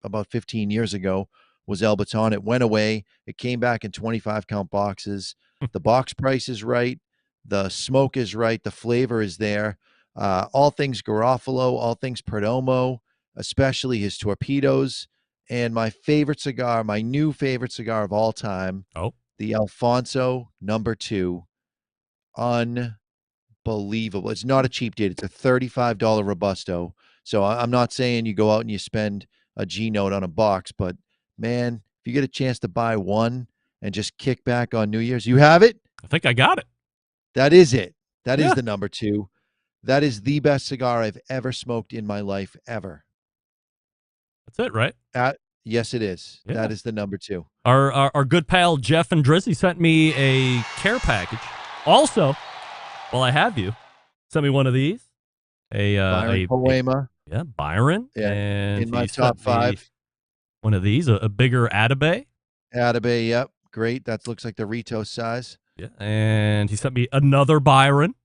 about 15 years ago was El Baton. It went away. It came back in 25-count boxes. The box price is right. The smoke is right. The flavor is there. All things Garofalo, all things Perdomo, especially his torpedoes. And my favorite cigar, my new favorite cigar of all time, the Alfonso number 2. Unbelievable. It's not a cheap date. It's a $35 Robusto. So I'm not saying you go out and you spend a G note on a box, but man, if you get a chance to buy one and just kick back on New Year's, you have it? I think I got it. That is it. That is the number 2. That is the best cigar I've ever smoked in my life, ever. That's it, right? Yes, it is. Yeah. That is the number 2. Our good pal Jeff and Drizzy sent me a care package. Also, while I have you, sent me one of these. Byron Poema. Byron. Yeah, and in my top 5. One of these, a bigger Atabey. Atabey, yep. Great. That looks like the Rito size. Yeah. And he sent me another Byron.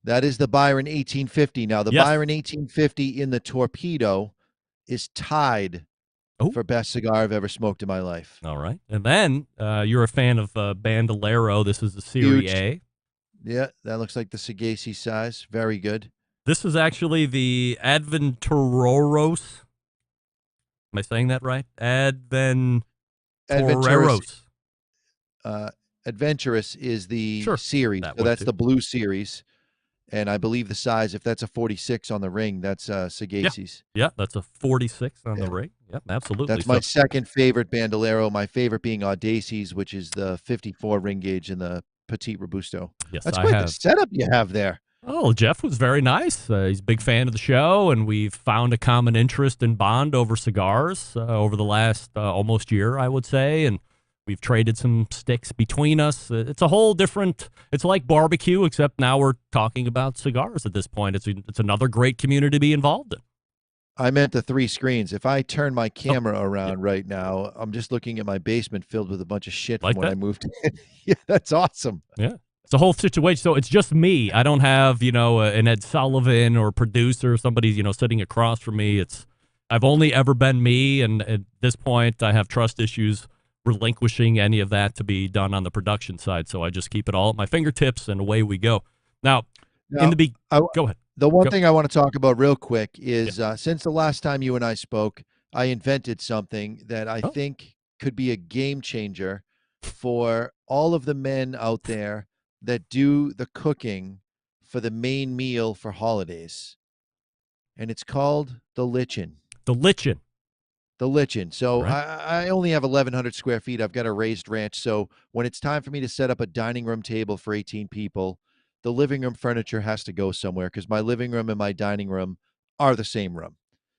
That is the Byron 1850. Now, the Yes. Byron 1850 in the torpedo is tied for best cigar I've ever smoked in my life. All right. And then you're a fan of Bandolero. This is the Serie A. Yeah, that looks like the Sagacci size. Very good. This is actually the Adventureros. Am I saying that right? Adventureros. Adventurous is the series. That So one that's too. the blue series. And I believe the size, if that's a 46 on the ring, that's Sagacci's. Yeah, that's a 46 on the ring. Yep, absolutely. That's my second favorite Bandolero. My favorite being Audaces, which is the 54 ring gauge in the Petite Robusto. Yes, that's I quite have. the setup you have there. Oh, Jeff was very nice. He's a big fan of the show, and we've found a common interest and bond over cigars over the last almost year, I would say, and we've traded some sticks between us. It's a whole different, it's like barbecue, except now we're talking about cigars at this point. It's another great community to be involved in. I meant the 3 screens. If I turn my camera around right now, I'm just looking at my basement filled with a bunch of shit from Like when that? I moved in. Yeah, that's awesome. Yeah. It's a whole situation. So it's just me. I don't have, an Ed Sullivan or producer, somebody, sitting across from me. I've only ever been me. And at this point, I have trust issues relinquishing any of that to be done on the production side. So I just keep it all at my fingertips and away we go. Now in the go ahead. The one thing I want to talk about real quick is since the last time you and I spoke, I invented something that I think could be a game changer for all of the men out there that do the cooking for the main meal for holidays. And it's called the lichen. The lichen. The lichen. So Right. I only have 1,100 square feet. I've got a raised ranch. So when it's time for me to set up a dining room table for 18 people, the living room furniture has to go somewhere because my living room and my dining room are the same room.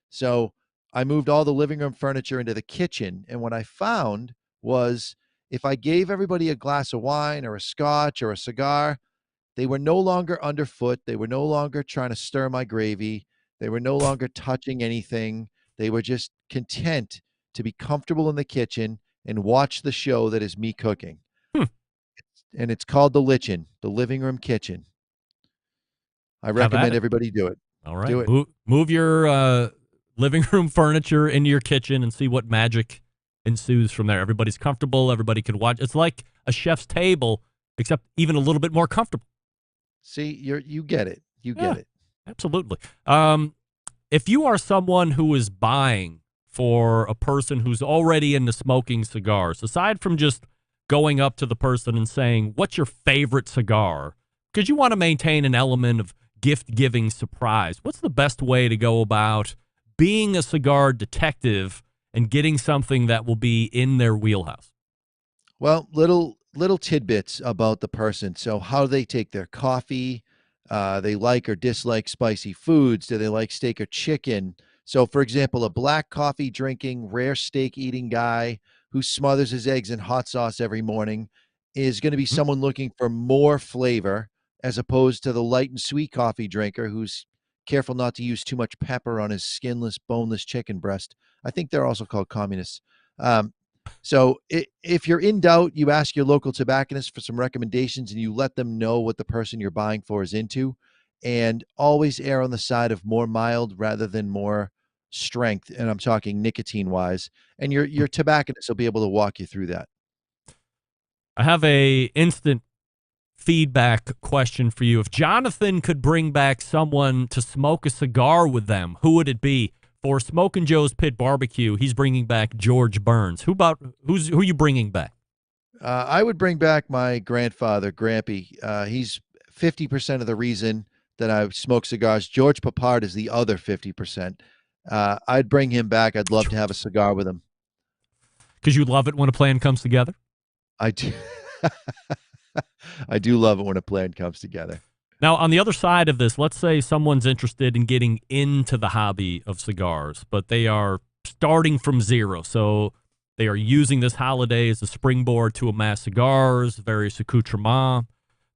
So I moved all the living room furniture into the kitchen. And what I found was if I gave everybody a glass of wine or a scotch or a cigar, they were no longer underfoot. They were no longer trying to stir my gravy. They were no longer touching anything. They were just content to be comfortable in the kitchen and watch the show that is me cooking. And it's called the lichen, the living room kitchen. I recommend everybody do it. All right. Do it. Move your living room furniture into your kitchen and see what magic ensues from there. Everybody's comfortable. Everybody can watch. It's like a chef's table, except even a little bit more comfortable. See, you get it. You get it. Absolutely. If you are someone who is buying for a person who's already into smoking cigars, aside from just going up to the person and saying, what's your favorite cigar? Because you want to maintain an element of gift-giving surprise. What's the best way to go about being a cigar detective and getting something that will be in their wheelhouse? Well, little tidbits about the person. So how they take their coffee, they like or dislike spicy foods. Do they like steak or chicken? So, for example, a black coffee drinking, rare steak eating guy who smothers his eggs in hot sauce every morning is going to be someone looking for more flavor as opposed to the light and sweet coffee drinker who's careful not to use too much pepper on his skinless, boneless chicken breast. I think they're also called communists. So if you're in doubt, you ask your local tobacconist for some recommendations and you let them know what the person you're buying for is into, and always err on the side of more mild rather than more strength, and I'm talking nicotine wise. And your tobacconist will be able to walk you through that. I have a instant feedback question for you. If Jonathan could bring back someone to smoke a cigar with them, who would it be? For Smokin' Joe's Pit Barbecue, he's bringing back George Burns. Who are you bringing back? I would bring back my grandfather, Grampy. He's 50% of the reason that I smoke cigars. George Papard is the other 50%. I'd bring him back. I'd love to have a cigar with him. Because you love it when a plan comes together? I do. I do love it when a plan comes together. Now, on the other side of this, let's say someone's interested in getting into the hobby of cigars, but they are starting from zero. So they are using this holiday as a springboard to amass cigars, various accoutrements.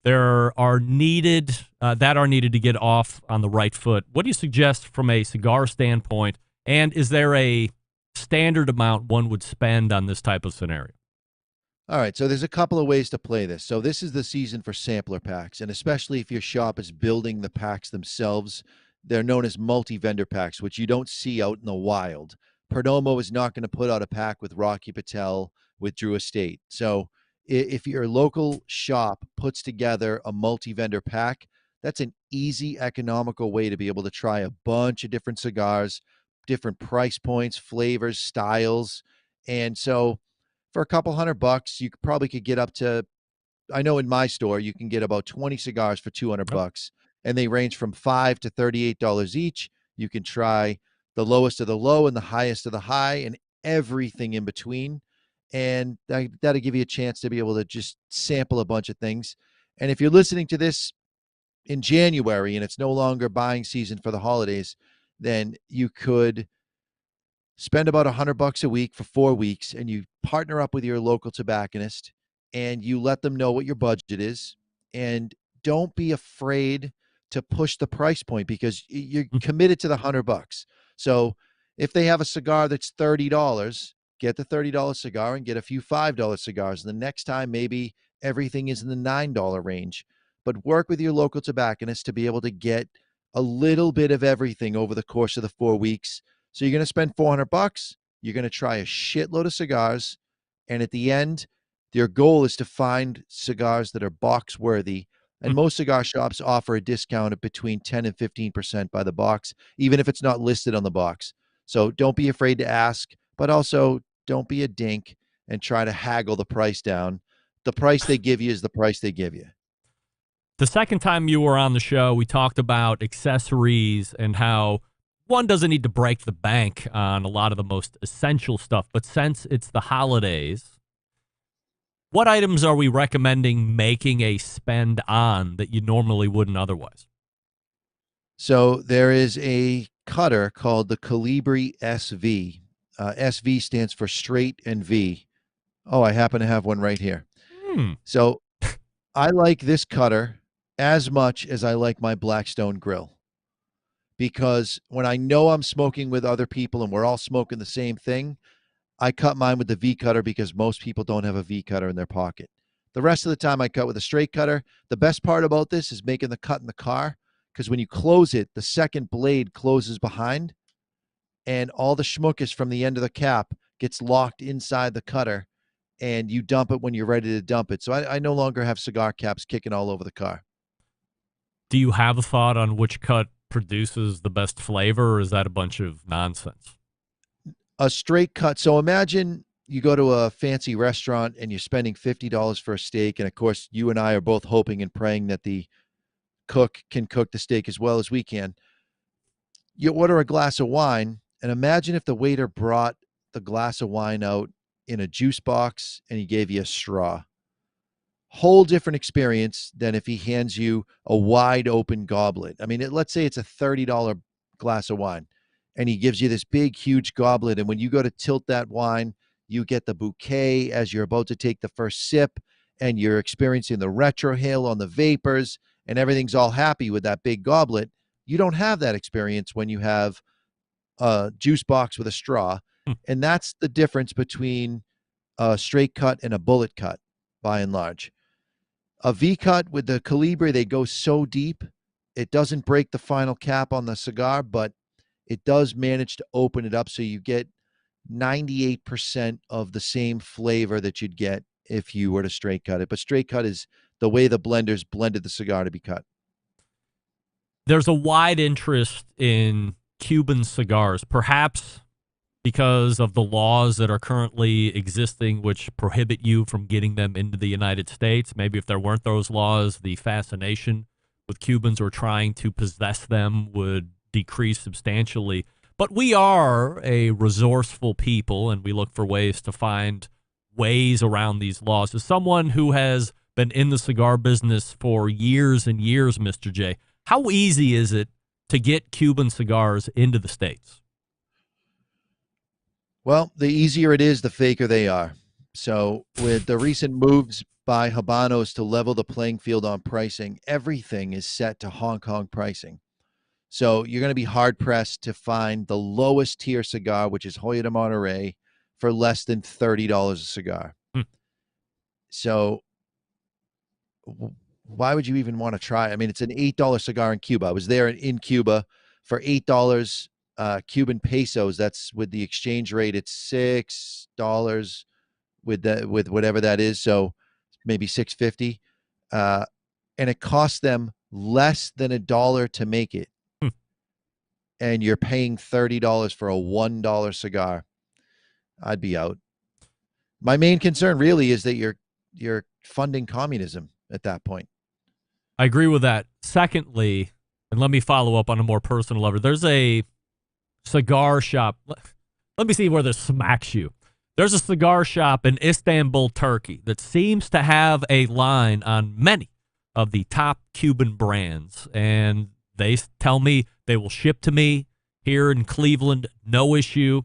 There are needed to get off on the right foot. What do you suggest from a cigar standpoint? And is there a standard amount one would spend on this type of scenario? All right, so there's a couple of ways to play this. So this is the season for sampler packs, and especially if your shop is building the packs themselves, they're known as multi-vendor packs, which you don't see out in the wild. Perdomo is not going to put out a pack with Rocky Patel, with Drew Estate. So if your local shop puts together a multi-vendor pack, that's an easy, economical way to be able to try a bunch of different cigars, different price points, flavors, styles. And so for a couple $100, you probably could get up to, I know in my store, you can get about 20 cigars for $200, and they range from $5 to $38 each. You can try the lowest of the low and the highest of the high and everything in between. And that'll give you a chance to be able to just sample a bunch of things. And if you're listening to this in January and it's no longer buying season for the holidays, then you could spend about $100 a week for 4 weeks, and you partner up with your local tobacconist and you let them know what your budget is. And don't be afraid to push the price point because you're committed to the $100. So if they have a cigar that's $30, get the $30 cigar and get a few $5 cigars. And the next time, maybe everything is in the $9 range. But work with your local tobacconist to be able to get a little bit of everything over the course of the 4 weeks. So you're going to spend $400. You're going to try a shitload of cigars. And at the end, their goal is to find cigars that are box worthy. And most cigar shops offer a discount of between 10 and 15% by the box, even if it's not listed on the box. So don't be afraid to ask, but also don't be a dink and try to haggle the price down. The price they give you is the price they give you. The second time you were on the show, we talked about accessories and how one doesn't need to break the bank on a lot of the most essential stuff. But since it's the holidays, what items are we recommending making a spend on that you normally wouldn't otherwise? So there is a cutter called the Colibri SV. SV stands for straight and V. Oh, I happen to have one right here. So I like this cutter as much as I like my Blackstone grill. Because when I know I'm smoking with other people and we're all smoking the same thing, I cut mine with the V cutter because most people don't have a V cutter in their pocket. The rest of the time I cut with a straight cutter. The best part about this is making the cut in the car, because when you close it, the second blade closes behind and all the schmuckus from the end of the cap gets locked inside the cutter and you dump it when you're ready to dump it. So I no longer have cigar caps kicking all over the car. Do you have a thought on which cut produces the best flavor, or is that a bunch of nonsense? A straight cut. So imagine you go to a fancy restaurant and you're spending $50 for a steak. And of course, you and I are both hoping and praying that the cook can cook the steak as well as we can. You order a glass of wine, and imagine if the waiter brought the glass of wine out in a juice box and he gave you a straw. Whole different experience than if he hands you a wide open goblet. I mean, let's say it's a $30 glass of wine and he gives you this big, huge goblet. And when you go to tilt that wine, you get the bouquet as you're about to take the first sip and you're experiencing the retrohale on the vapors and everything's all happy with that big goblet. You don't have that experience when you have a juice box with a straw. And that's the difference between a straight cut and a bullet cut, by and large. A V cut with the Colibri, they go so deep, it doesn't break the final cap on the cigar, but it does manage to open it up so you get 98% of the same flavor that you'd get if you were to straight cut it. But straight cut is the way the blenders blended the cigar to be cut. There's a wide interest in Cuban cigars, perhaps because of the laws that are currently existing, which prohibit you from getting them into the United States. Maybe if there weren't those laws, the fascination with Cubans or trying to possess them would decrease substantially. But we are a resourceful people, and we look for ways to find ways around these laws. As someone who has been in the cigar business for years and years, Mr. J, how easy is it to get Cuban cigars into the States? Well, the easier it is, the faker they are. So with the recent moves by Habanos to level the playing field on pricing, everything is set to Hong Kong pricing. So you're going to be hard-pressed to find the lowest tier cigar, which is Hoyo de Monterrey, for less than $30 a cigar. So why would you even want to try? I mean, it's an $8 cigar in Cuba. I was there in Cuba for $8 Cuban pesos. That's with the exchange rate. It's $6 with whatever that is. So maybe $6.50. And it costs them less than $1 to make it. And you're paying $30 for a $1 cigar. I'd be out. My main concern really is that you're funding communism at that point. I agree with that. Secondly, and let me follow up on a more personal level. There's a cigar shop. Let me see where this smacks you. There's a cigar shop in Istanbul, Turkey, that seems to have a line on many of the top Cuban brands. And they tell me they will ship to me here in Cleveland, no issue.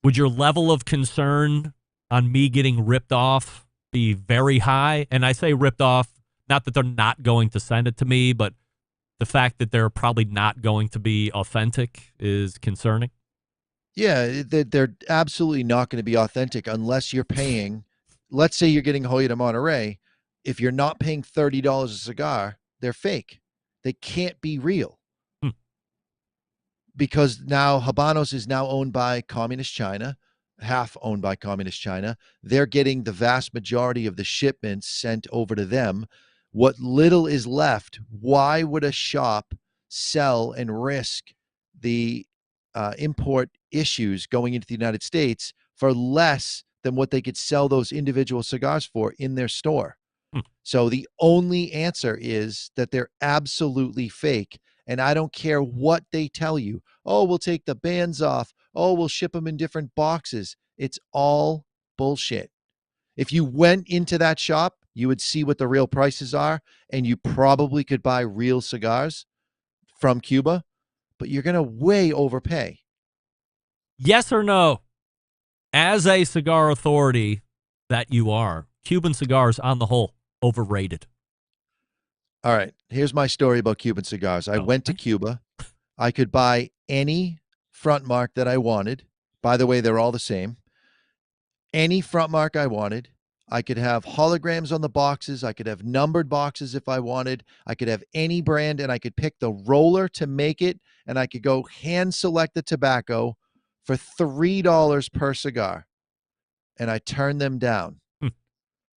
Would your level of concern on me getting ripped off be very high? And I say ripped off, not that they're not going to send it to me, but the fact that they're probably not going to be authentic is concerning. Yeah, they're absolutely not going to be authentic unless you're paying. Let's say you're getting Hoyo de Monterrey. If you're not paying $30 a cigar, they're fake. They can't be real. Because now Habanos is now owned by Communist China, half owned by Communist China. They're getting the vast majority of the shipments sent over to them. What little is left, why would a shop sell and risk the import issues going into the United States for less than what they could sell those individual cigars for in their store? So the only answer is that they're absolutely fake. And I don't care what they tell you. Oh, we'll take the bands off. Oh, we'll ship them in different boxes. It's all bullshit. If you went into that shop, you would see what the real prices are, and you probably could buy real cigars from Cuba, but you're going to way overpay. Yes or no? As a cigar authority that you are, Cuban cigars on the whole, overrated. All right, here's my story about Cuban cigars. I went to Cuba. I could buy any front mark that I wanted. By the way, they're all the same. Any front mark I wanted. I could have holograms on the boxes. I could have numbered boxes if I wanted. I could have any brand, and I could pick the roller to make it, and I could go hand select the tobacco for $3 per cigar. And I turned them down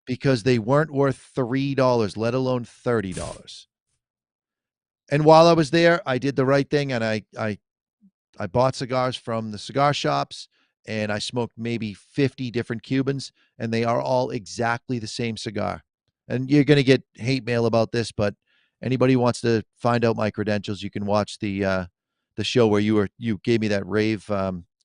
because they weren't worth $3, let alone $30. And while I was there, I did the right thing, and I bought cigars from the cigar shops, and I smoked maybe 50 different Cubans, and they are all exactly the same cigar. And you're going to get hate mail about this, but anybody who wants to find out my credentials, you can watch the show where you gave me that rave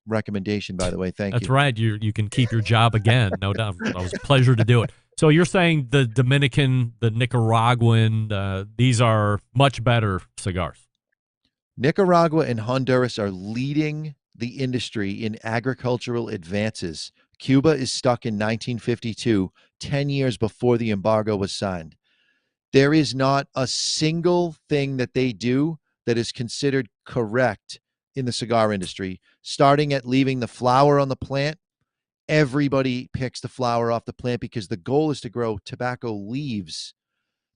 recommendation, by the way. Thank you. That's right. You can keep your job again, no doubt. It was a pleasure to do it. So you're saying the Dominican, the Nicaraguan, these are much better cigars. Nicaragua and Honduras are leading the industry in agricultural advances. Cuba is stuck in 1952, 10 years before the embargo was signed. There is not a single thing that they do that is considered correct in the cigar industry, starting at leaving the flower on the plant. Everybody picks the flower off the plant because the goal is to grow tobacco leaves.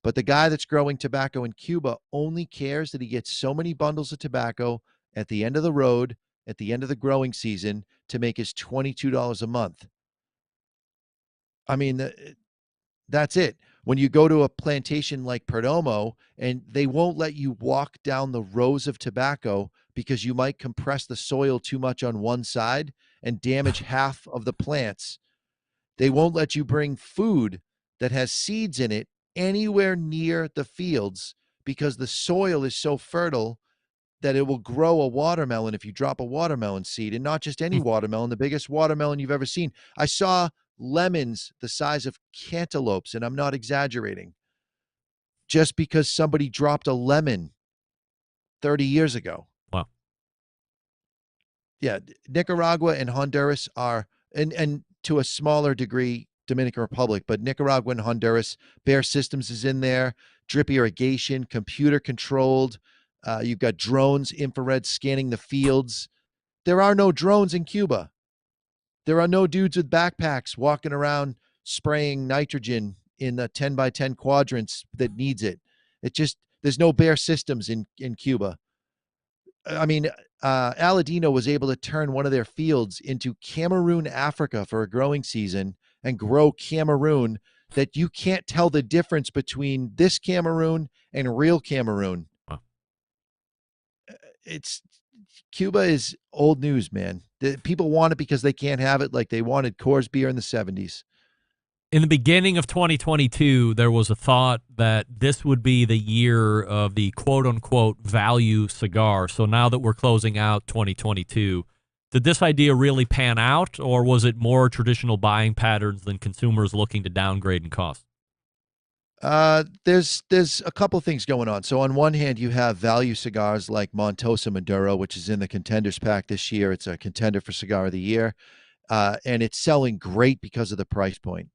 But the guy that's growing tobacco in Cuba only cares that he gets so many bundles of tobacco at the end of the road, at the end of the growing season, to make his $22 a month. I mean, that's it. When you go to a plantation like Perdomo and they won't let you walk down the rows of tobacco because you might compress the soil too much on one side and damage half of the plants. They won't let you bring food that has seeds in it anywhere near the fields because the soil is so fertile that it will grow a watermelon if you drop a watermelon seed, and not just any watermelon, the biggest watermelon you've ever seen. I saw lemons the size of cantaloupes, and I'm not exaggerating, just because somebody dropped a lemon 30 years ago. Wow. Yeah, Nicaragua and Honduras are, and to a smaller degree, Dominican Republic, but Nicaragua and Honduras, Bear Systems is in there, drip irrigation, computer controlled. You've got drones, infrared scanning the fields. There are no drones in Cuba. There are no dudes with backpacks walking around spraying nitrogen in the 10 by 10 quadrants that needs it. There's no Bear Systems in Cuba. I mean, Aladino was able to turn one of their fields into Cameroon, Africa for a growing season and grow Cameroon that you can't tell the difference between this Cameroon and real Cameroon. Wow. Cuba is old news, man. People want it because they can't have it like they wanted Coors beer in the 70s. In the beginning of 2022, there was a thought that this would be the year of the quote-unquote value cigar. So now that we're closing out 2022, did this idea really pan out, or was it more traditional buying patterns than consumers looking to downgrade in cost? There's a couple things going on. So on one hand, you have value cigars like Montosa Maduro, which is in the Contenders Pack this year. It's a contender for Cigar of the Year, and it's selling great because of the price point.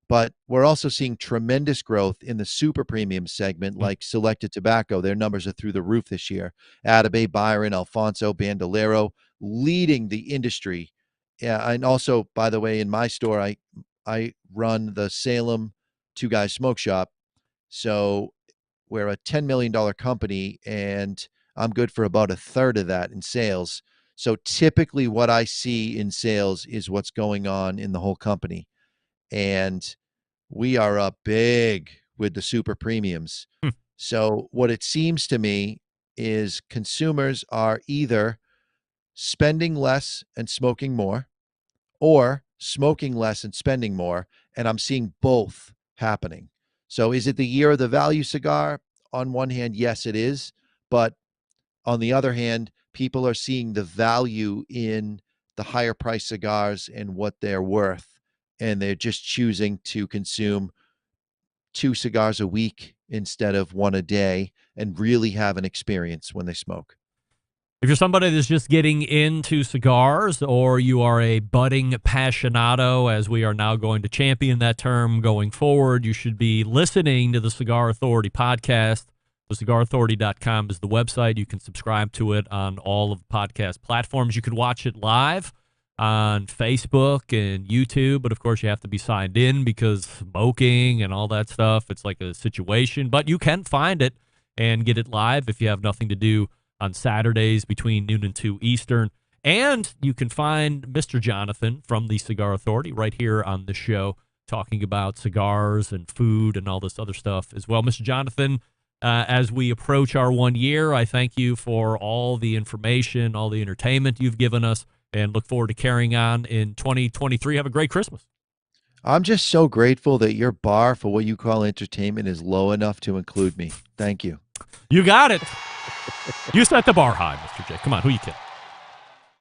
But we're also seeing tremendous growth in the super premium segment, like Selected Tobacco. Their numbers are through the roof this year. Atabey, Byron, Alfonso, Bandolero, leading the industry. Yeah, and also, by the way, in my store, I run the Salem Two Guys Smoke Shop. So we're a $10 million company, and I'm good for about a third of that in sales. So typically what I see in sales is what's going on in the whole company. And we are up big with the super premiums. So what it seems to me is consumers are either spending less and smoking more, or smoking less and spending more. And I'm seeing both happening. So is it the year of the value cigar? On one hand, yes, it is. But on the other hand, people are seeing the value in the higher price cigars and what they're worth. And they're just choosing to consume 2 cigars a week instead of 1 a day and really have an experience when they smoke. If you're somebody that's just getting into cigars, or you are a budding aficionado, as we are now going to champion that term going forward, you should be listening to the Cigar Authority Podcast. The cigarauthority.com is the website. You can subscribe to it on all of the podcast platforms. You can watch it live on Facebook and YouTube, but of course you have to be signed in because smoking and all that stuff, it's like a situation. But you can find it and get it live if you have nothing to do on Saturdays between noon and 2 Eastern. And you can find Mr. Jonathan from the Cigar Authority right here on the show talking about cigars and food and all this other stuff as well. Mr. Jonathan, as we approach our 1 year, I thank you for all the information, all the entertainment you've given us, and look forward to carrying on in 2023. Have a great Christmas. I'm just so grateful that your bar for what you call entertainment is low enough to include me. Thank you. You got it. You set the bar high, Mr. J. Come on, who you kidding?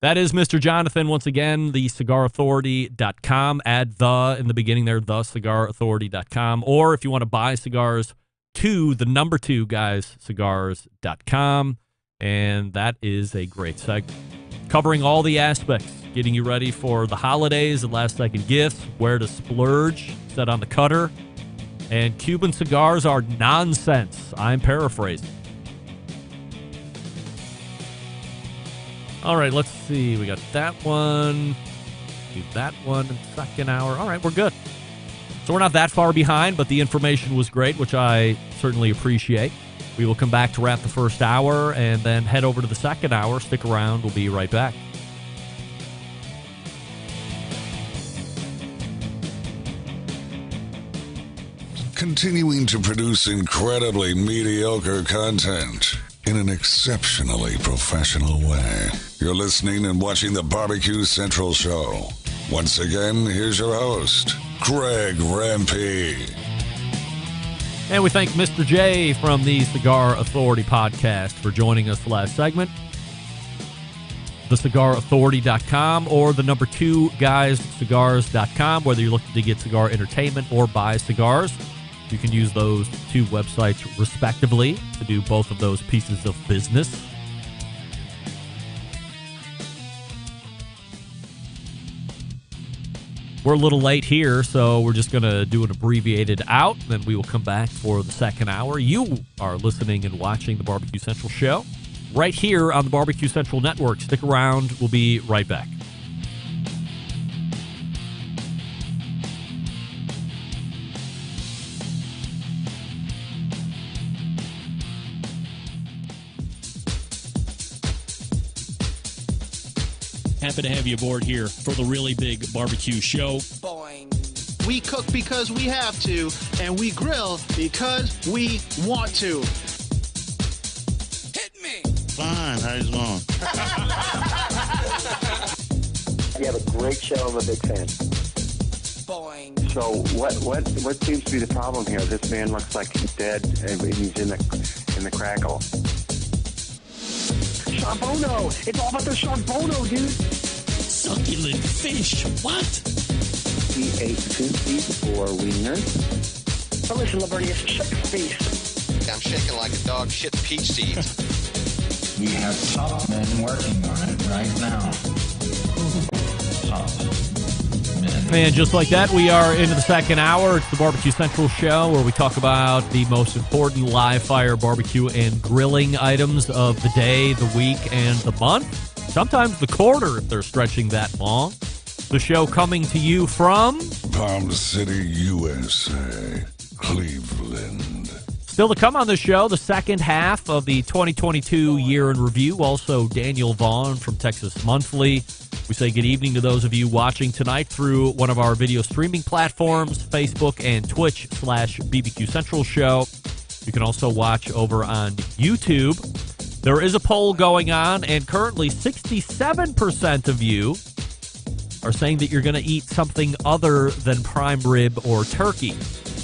That is Mr. Jonathan. Once again, the cigarauthority.com. Add the in the beginning there, the cigarauthority.com. Or if you want to buy cigars, the number 2 guys, cigars.com. And that is a great segment, covering all the aspects, getting you ready for the holidays, the last-second gifts, where to splurge, set on the cutter, and Cuban cigars are nonsense. I'm paraphrasing. All right, let's see. We got that one. Do that one in the second hour. All right, we're good. So we're not that far behind, but the information was great, which I certainly appreciate. We will come back to wrap the first hour and then head over to the second hour. Stick around. We'll be right back. Continuing to produce incredibly mediocre content in an exceptionally professional way. You're listening and watching the BBQ Central Show. Once again, here's your host, Greg Rempe. And we thank Mr. J from the Cigar Authority Podcast for joining us last segment. TheCigarAuthority.com or the number 2 guyscigars.com, whether you're looking to get cigar entertainment or buy cigars. You can use those 2 websites respectively to do both of those pieces of business. We're a little late here, so we're just going to do an abbreviated out, then we will come back for the second hour. You are listening and watching the Barbecue Central Show right here on the Barbecue Central Network. Stick around. We'll be right back. Happy to have you aboard here for the Really Big Barbecue Show. Boing. We cook because we have to, and we grill because we want to. Hit me. Fine, how's it going? You have a great show. I'm a big fan. Boing. So what seems to be the problem here? This man looks like he's dead, and he's in the crackle. Charbono! It's all about the Charbono, dude! Succulent fish, what? He ate 2 feet for wieners. But listen, Libertius, shake your face. I'm shaking like a dog shit peach seeds. We have top men working on it right now. Top men. And just like that, we are into the second hour. It's the Barbecue Central Show, where we talk about the most important live fire barbecue and grilling items of the day, the week, and the month. Sometimes the quarter, if they're stretching that long. The show coming to you from Palm City, USA, Cleveland. Still to come on the show, the second half of the 2022 year in review. Also, Daniel Vaughn from Texas Monthly. We say good evening to those of you watching tonight through one of our video streaming platforms, Facebook and Twitch/BBQ Central Show. You can also watch over on YouTube. There is a poll going on, and currently 67% of you are saying that you're going to eat something other than prime rib or turkey.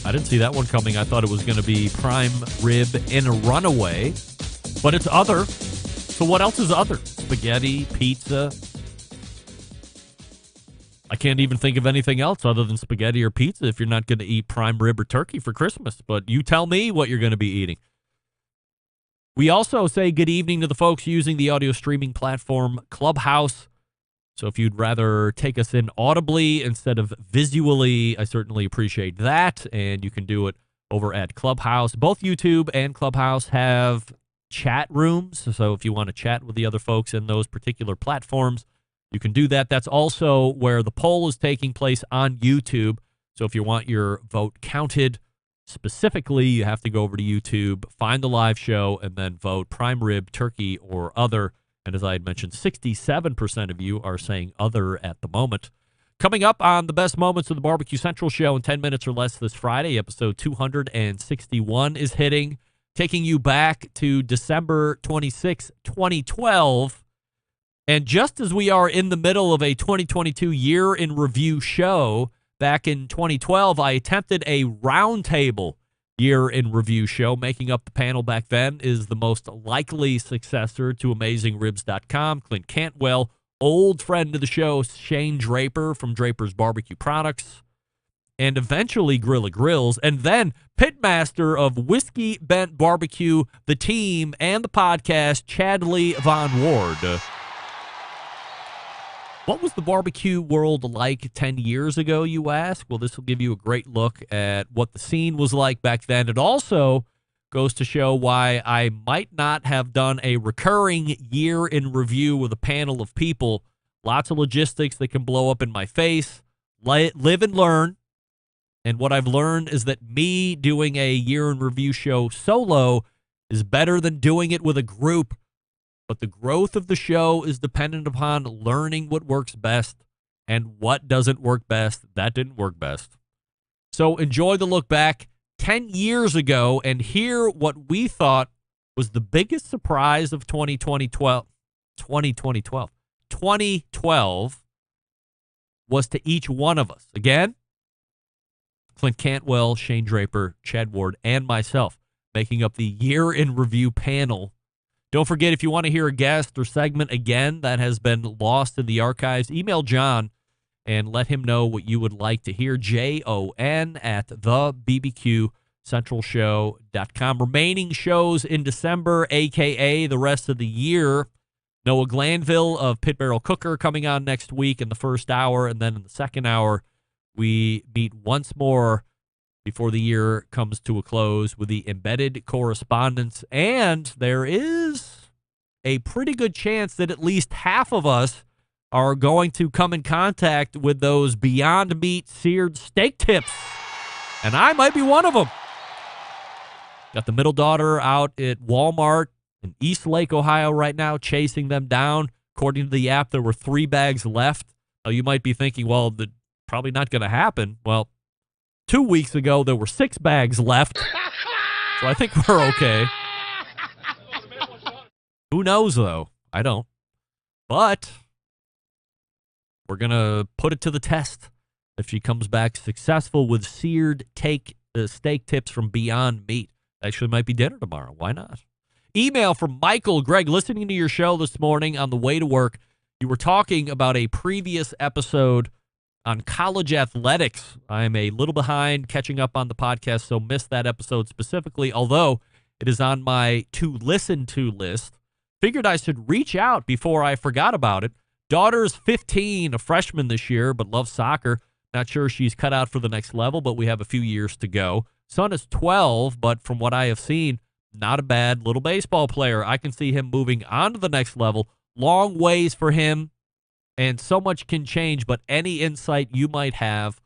I didn't see that one coming. I thought it was going to be prime rib in a runaway, but it's other. So what else is other? Spaghetti, pizza. I can't even think of anything else other than spaghetti or pizza if you're not going to eat prime rib or turkey for Christmas. But you tell me what you're going to be eating. We also say good evening to the folks using the audio streaming platform Clubhouse. So if you'd rather take us in audibly instead of visually, I certainly appreciate that. And you can do it over at Clubhouse. Both YouTube and Clubhouse have chat rooms. So if you want to chat with the other folks in those particular platforms, you can do that. That's also where the poll is taking place on YouTube. So if you want your vote counted specifically, you have to go over to YouTube, find the live show, and then vote prime rib, turkey, or other. And as I had mentioned, 67% of you are saying other at the moment. Coming up on the best moments of the Barbecue Central Show in 10 minutes or less this Friday, episode 261 is hitting, taking you back to December 26, 2012. And just as we are in the middle of a 2022 year in review show, back in 2012, I attempted a roundtable year in review show. Making up the panel back then is the most likely successor to AmazingRibs.com, Clint Cantwell, old friend of the show, Shane Draper from Draper's Barbecue Products, and eventually Grilla Grills, and then pitmaster of Whiskey Bent Barbecue, the team, and the podcast, Chadley Von Ward. What was the barbecue world like 10 years ago, you ask? Well, this will give you a great look at what the scene was like back then. It also goes to show why I might not have done a recurring year in review with a panel of people. Lots of logistics that can blow up in my face. Live and learn. And what I've learned is that me doing a year in review show solo is better than doing it with a group. But the growth of the show is dependent upon learning what works best and what doesn't work best. That didn't work best. So enjoy the look back 10 years ago and hear what we thought was the biggest surprise of 2012 was to each one of us. Again, Clint Cantwell, Shane Draper, Chad Ward, and myself making up the Year in Review panel. Don't forget, if you want to hear a guest or segment again that has been lost in the archives, email John and let him know what you would like to hear. JON@thebbqcentralshow.com. Remaining shows in December, a.k.a. the rest of the year. Noah Glanville of Pit Barrel Cooker coming on next week in the first hour, and then in the second hour, we meet once more before the year comes to a close with the embedded correspondence. And there is a pretty good chance that at least half of us are going to come in contact with those Beyond Meat seared steak tips. And I might be one of them. Got the middle daughter out at Walmart in Eastlake, Ohio right now, chasing them down. According to the app, there were 3 bags left. Now, you might be thinking, well, that's probably not going to happen. Well, 2 weeks ago, there were 6 bags left. So I think we're okay. Who knows, though? I don't. But we're going to put it to the test if she comes back successful with seared steak tips from Beyond Meat. Actually, might be dinner tomorrow. Why not? Email from Michael. Greg, listening to your show this morning on the way to work, you were talking about a previous episode on college athletics. I'm a little behind catching up on the podcast, so missed that episode specifically, although it is on my to-listen-to list. Figured I should reach out before I forgot about it. Daughter's 15, a freshman this year, but loves soccer. Not sure she's cut out for the next level, but we have a few years to go. Son is 12, but from what I have seen, not a bad little baseball player. I can see him moving on to the next level. Long ways for him, and so much can change, but any insight you might have,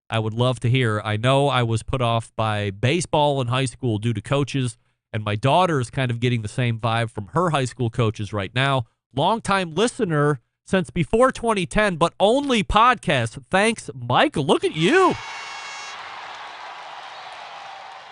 I would love to hear. I know I was put off by baseball in high school due to coaches, and my daughter is kind of getting the same vibe from her high school coaches right now. Longtime listener since before 2010, but only podcast. Thanks, Michael. Look at you.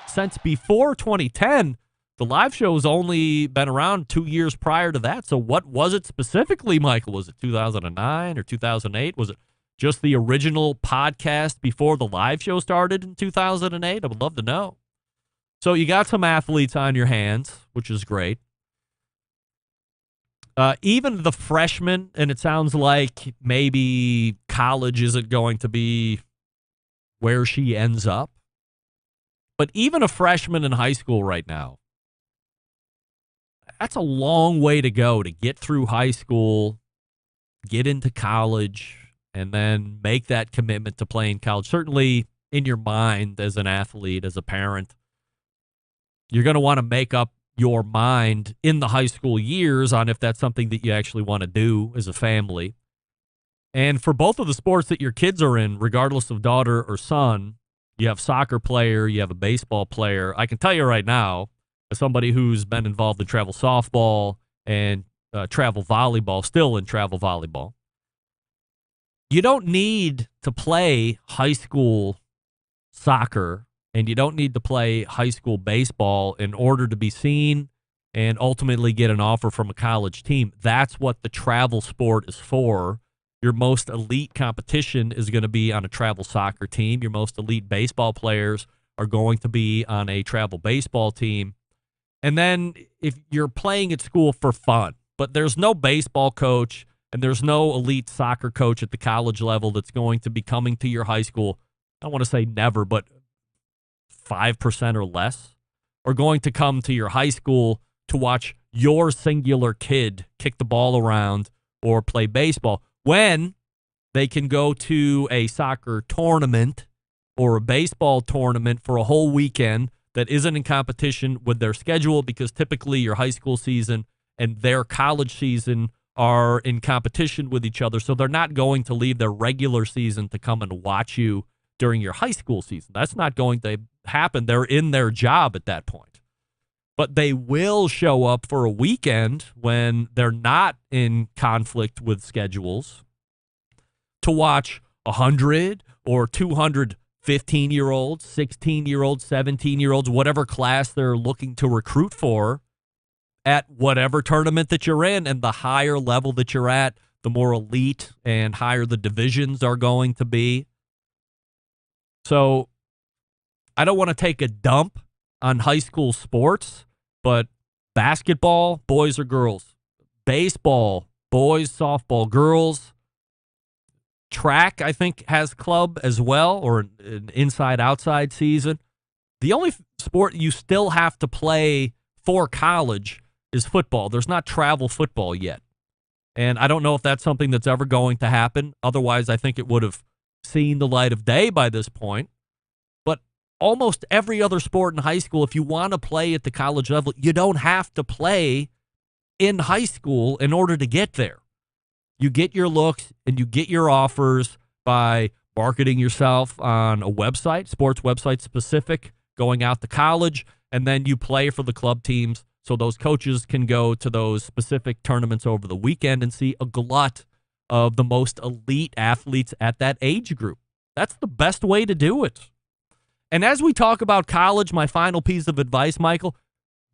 Since before 2010, the live show has only been around 2 years prior to that. So what was it specifically, Michael? Was it 2009 or 2008? Was it just the original podcast before the live show started in 2008? I would love to know. So you got some athletes on your hands, which is great. Even the freshmen, and it sounds like maybe college isn't going to be where she ends up. But even a freshman in high school right now, that's a long way to go to get through high school, get into college, and then make that commitment to playing college. Certainly in your mind as an athlete, as a parent, you're going to want to make up your mind in the high school years on if that's something that you actually want to do as a family. And for both of the sports that your kids are in, regardless of daughter or son, you have soccer player, you have a baseball player. I can tell you right now, as somebody who's been involved in travel softball and travel volleyball, still in travel volleyball, you don't need to play high school soccer and you don't need to play high school baseball in order to be seen and ultimately get an offer from a college team. That's what the travel sport is for. Your most elite competition is going to be on a travel soccer team. Your most elite baseball players are going to be on a travel baseball team. And then if you're playing at school for fun, but there's no baseball coach and there's no elite soccer coach at the college level that's going to be coming to your high school, I don't want to say never, but 5% or less, are going to come to your high school to watch your singular kid kick the ball around or play baseball, when they can go to a soccer tournament or a baseball tournament for a whole weekend that isn't in competition with their schedule, because typically your high school season and their college season are in competition with each other. So they're not going to leave their regular season to come and watch you during your high school season. That's not going to happen. They're in their job at that point. but they will show up for a weekend when they're not in conflict with schedules to watch 100 or 200 15-year-olds, 16-year-olds, 17-year-olds, whatever class they're looking to recruit for at whatever tournament that you're in. And the higher level that you're at, the more elite and higher the divisions are going to be. So I don't want to take a dump on high school sports, but basketball, boys or girls, baseball, boys, softball, girls, track, I think, has club as well, or an inside-outside season. The only sport you still have to play for college is football. There's not travel football yet. And I don't know if that's something that's ever going to happen. Otherwise, I think it would have seen the light of day by this point. But almost every other sport in high school, if you want to play at the college level, you don't have to play in high school in order to get there. You get your looks and you get your offers by marketing yourself on a website, sports website specific, going out to college, and then you play for the club teams so those coaches can go to those specific tournaments over the weekend and see a glut of the most elite athletes at that age group. That's the best way to do it. And as we talk about college, my final piece of advice, Michael,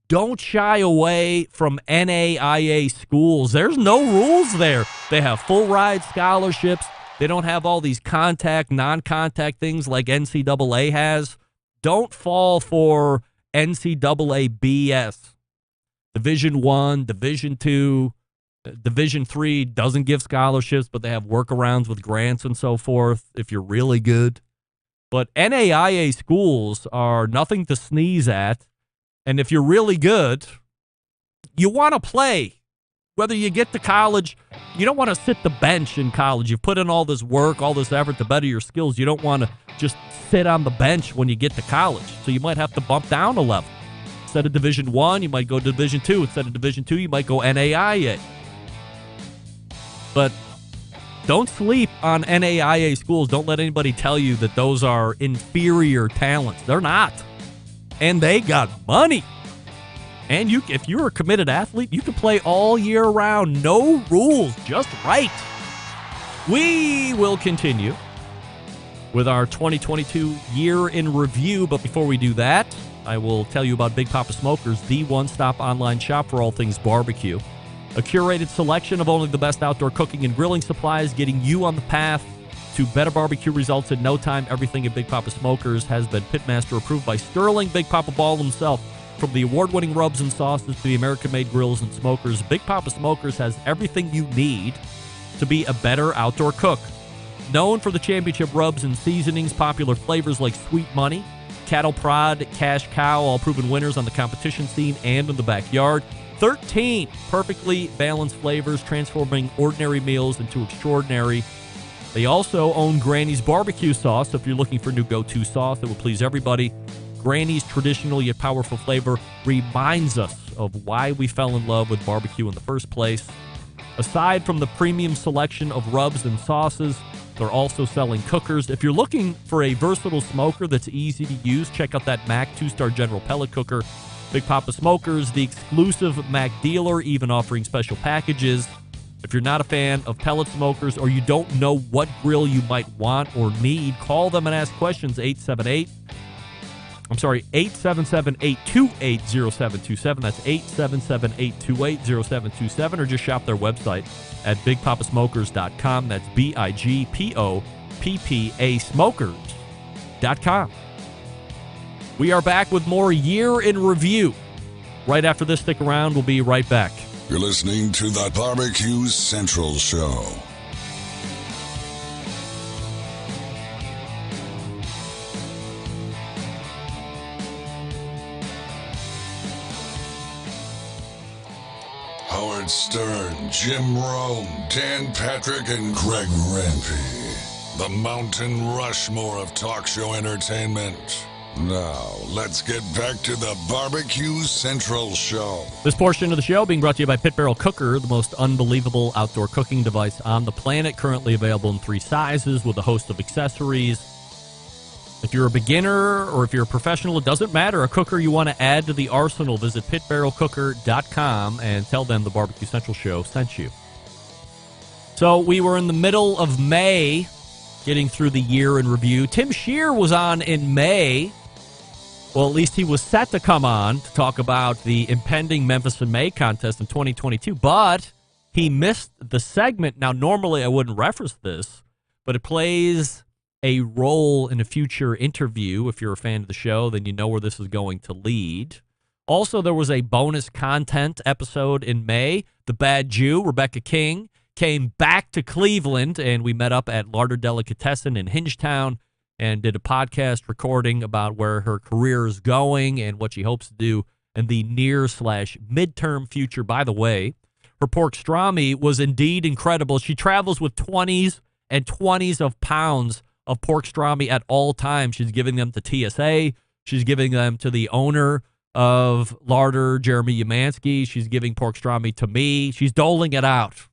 don't shy away from NAIA schools. There's no rules there. They have full ride scholarships. They don't have all these contact, non-contact things like NCAA has. Don't fall for NCAA BS. Division I, Division II, Division III doesn't give scholarships, but they have workarounds with grants and so forth if you're really good. But NAIA schools are nothing to sneeze at. And if you're really good, you want to play. Whether you get to college, you don't want to sit the bench in college. You've put in all this work, all this effort to better your skills. You don't want to just sit on the bench when you get to college. So you might have to bump down a level. Instead of Division I, you might go to Division II. Instead of Division II, you might go NAIA. But don't sleep on NAIA schools. Don't let anybody tell you that those are inferior talents. They're not. And they got money. And if you're a committed athlete, you can play all year round. No rules, just right. We will continue with our 2022 year in review. But before we do that, I will tell you about Big Papa Smokers, the one-stop online shop for all things barbecue. A curated selection of only the best outdoor cooking and grilling supplies, getting you on the path to better barbecue results in no time. Everything at Big Papa Smokers has been Pitmaster approved by Sterling Big Papa Ball himself. From the award-winning rubs and sauces to the American-made grills and smokers, Big Papa Smokers has everything you need to be a better outdoor cook. Known for the championship rubs and seasonings, popular flavors like Sweet Money, Cattle Prod, Cash Cow, all proven winners on the competition scene and in the backyard. 13 perfectly balanced flavors, transforming ordinary meals into extraordinary. They also own Granny's barbecue sauce. So if you're looking for a new go-to sauce that will please everybody, Granny's traditional yet powerful flavor reminds us of why we fell in love with barbecue in the first place. Aside from the premium selection of rubs and sauces, they're also selling cookers. If you're looking for a versatile smoker that's easy to use, check out that Mac 2-star General Pellet Cooker. Big Papa Smokers, the exclusive Mac dealer, even offering special packages. If you're not a fan of pellet smokers or you don't know what grill you might want or need, call them and ask questions. 877-828-0727. That's 877-828-0727. Or just shop their website at bigpapasmokers.com. That's BIGPOPPA smokers.com. We are back with more Year in Review. Right after this, stick around. We'll be right back. You're listening to the Barbecue Central Show. Howard Stern, Jim Rome, Dan Patrick, and Greg Rempe. The Mountain Rushmore of talk show entertainment. Now, let's get back to the Barbecue Central Show. This portion of the show being brought to you by Pit Barrel Cooker, the most unbelievable outdoor cooking device on the planet. Currently available in 3 sizes with a host of accessories. If you're a beginner or if you're a professional, it doesn't matter. A cooker you want to add to the arsenal, visit pitbarrelcooker.com and tell them the Barbecue Central Show sent you. So we were in the middle of May, getting through the year in review. Tim Scheer was on in May. Well, at least he was set to come on to talk about the impending Memphis in May contest in 2022, but he missed the segment. Now, normally I wouldn't reference this, but it plays a role in a future interview. If you're a fan of the show, then you know where this is going to lead. Also, there was a bonus content episode in May. The Bad Jew, Rebecca King, came back to Cleveland, and we met up at Larder Delicatessen in Hingetown and did a podcast recording about where her career is going and what she hopes to do in the near/midterm future. By the way, her pork strami was indeed incredible. She travels with 20s and 20s of pounds of pork strami at all times. She's giving them to TSA. She's giving them to the owner of Larder, Jeremy Umansky. She's giving pork strami to me. She's doling it out.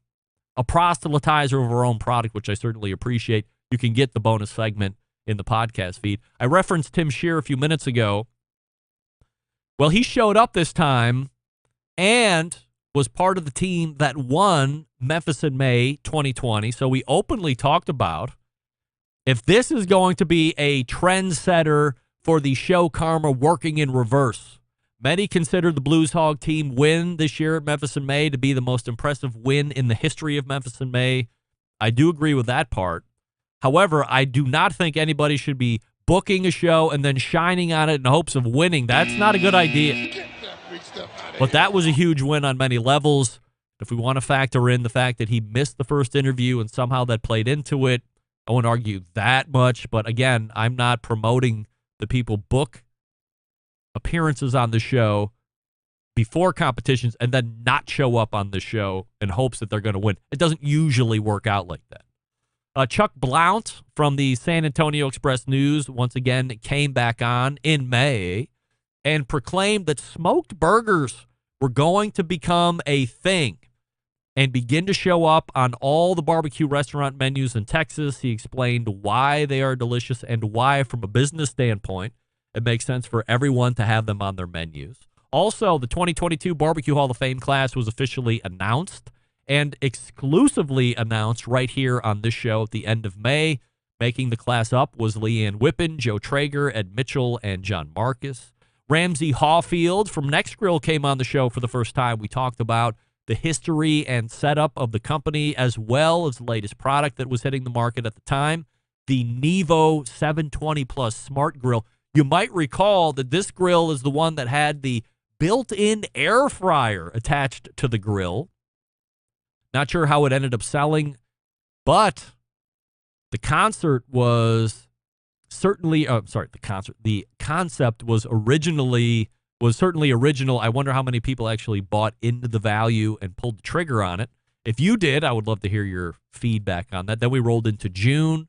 A proselytizer of her own product, which I certainly appreciate. You can get the bonus segment in the podcast feed. I referenced Tim Scheer a few minutes ago. Well, he showed up this time and was part of the team that won Memphis in May 2020. So we openly talked about if this is going to be a trendsetter for the show karma working in reverse. Many consider the Blues Hog team win this year at Memphis in May to be the most impressive win in the history of Memphis in May. I do agree with that part. However, I do not think anybody should be booking a show and then shining on it in hopes of winning. That's not a good idea. But that was a huge win on many levels. If we want to factor in the fact that he missed the first interview and somehow that played into it, I won't argue that much. But again, I'm not promoting the people book appearances on the show before competitions and then not show up on the show in hopes that they're going to win. It doesn't usually work out like that. Chuck Blount from the San Antonio Express-News once again came back on in May and proclaimed that smoked burgers were going to become a thing and begin to show up on all the barbecue restaurant menus in Texas. He explained why they are delicious and why, from a business standpoint, it makes sense for everyone to have them on their menus. Also, the 2022 Barbecue Hall of Fame class was officially announced and exclusively announced right here on this show at the end of May. Making the class up was Leanne Whippen, Joe Traeger, Ed Mitchell, and John Marcus. Ramsey Hawfield from Next Grill came on the show for the first time. We talked about the history and setup of the company as well as the latest product that was hitting the market at the time, the Nevo 720 Plus Smart Grill. You might recall that this grill is the one that had the built-in air fryer attached to the grill. Not sure how it ended up selling, but the concept was certainly the concept was certainly original. I wonder how many people actually bought into the value and pulled the trigger on it. If you did, I would love to hear your feedback on that. Then we rolled into June.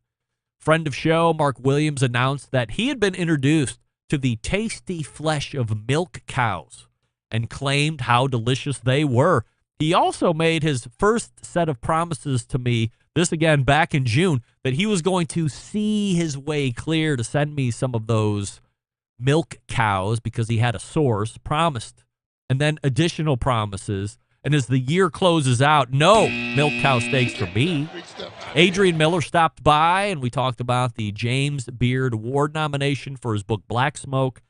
Friend of show, Mark Williams, announced that he had been introduced to the tasty flesh of milk cows and claimed how delicious they were. He also made his first set of promises to me, this again back in June, that he was going to see his way clear to send me some of those milk cows because he had a source, promised, and then additional promises. And as the year closes out, no milk cow steaks for me. Adrian Miller stopped by, and we talked about the James Beard Award nomination for his book Black Smoke.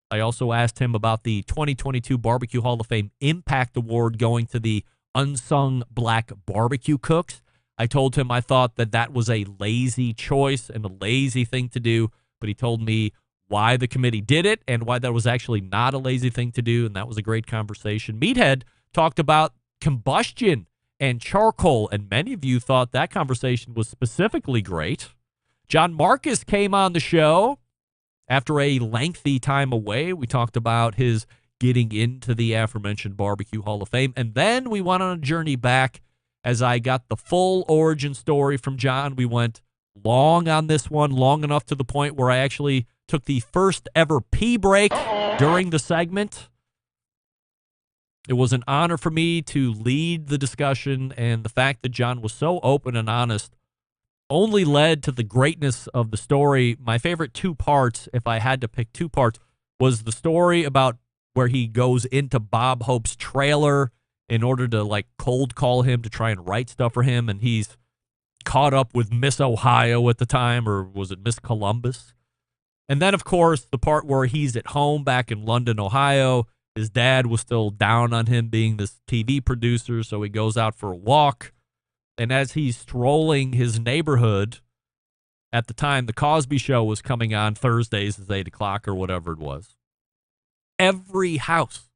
I also asked him about the 2022 Barbecue Hall of Fame Impact Award going to the Unsung Black Barbecue Cooks. I told him I thought that was a lazy choice and a lazy thing to do, but he told me why the committee did it and why that was actually not a lazy thing to do, and that was a great conversation. Meathead talked about combustion and charcoal, and many of you thought that conversation was specifically great. John Marcus came on the show after a lengthy time away. We talked about his getting into the aforementioned Barbecue Hall of Fame, and then we went on a journey back as I got the full origin story from John. We went long on this one, long enough to the point where I actually took the first ever pee break during the segment. It was an honor for me to lead the discussion, and the fact that John was so open and honest only led to the greatness of the story. My favorite two parts, if I had to pick two parts, was the story about where he goes into Bob Hope's trailer in order to like cold call him to try and write stuff for him. And he's caught up with Miss Ohio at the time, or was it Miss Columbus? And then, of course, the part where he's at home back in London, Ohio. His dad was still down on him being this TV producer, so he goes out for a walk. And as he's strolling his neighborhood, at the time, The Cosby Show was coming on Thursdays at 8 o'clock or whatever it was. Every house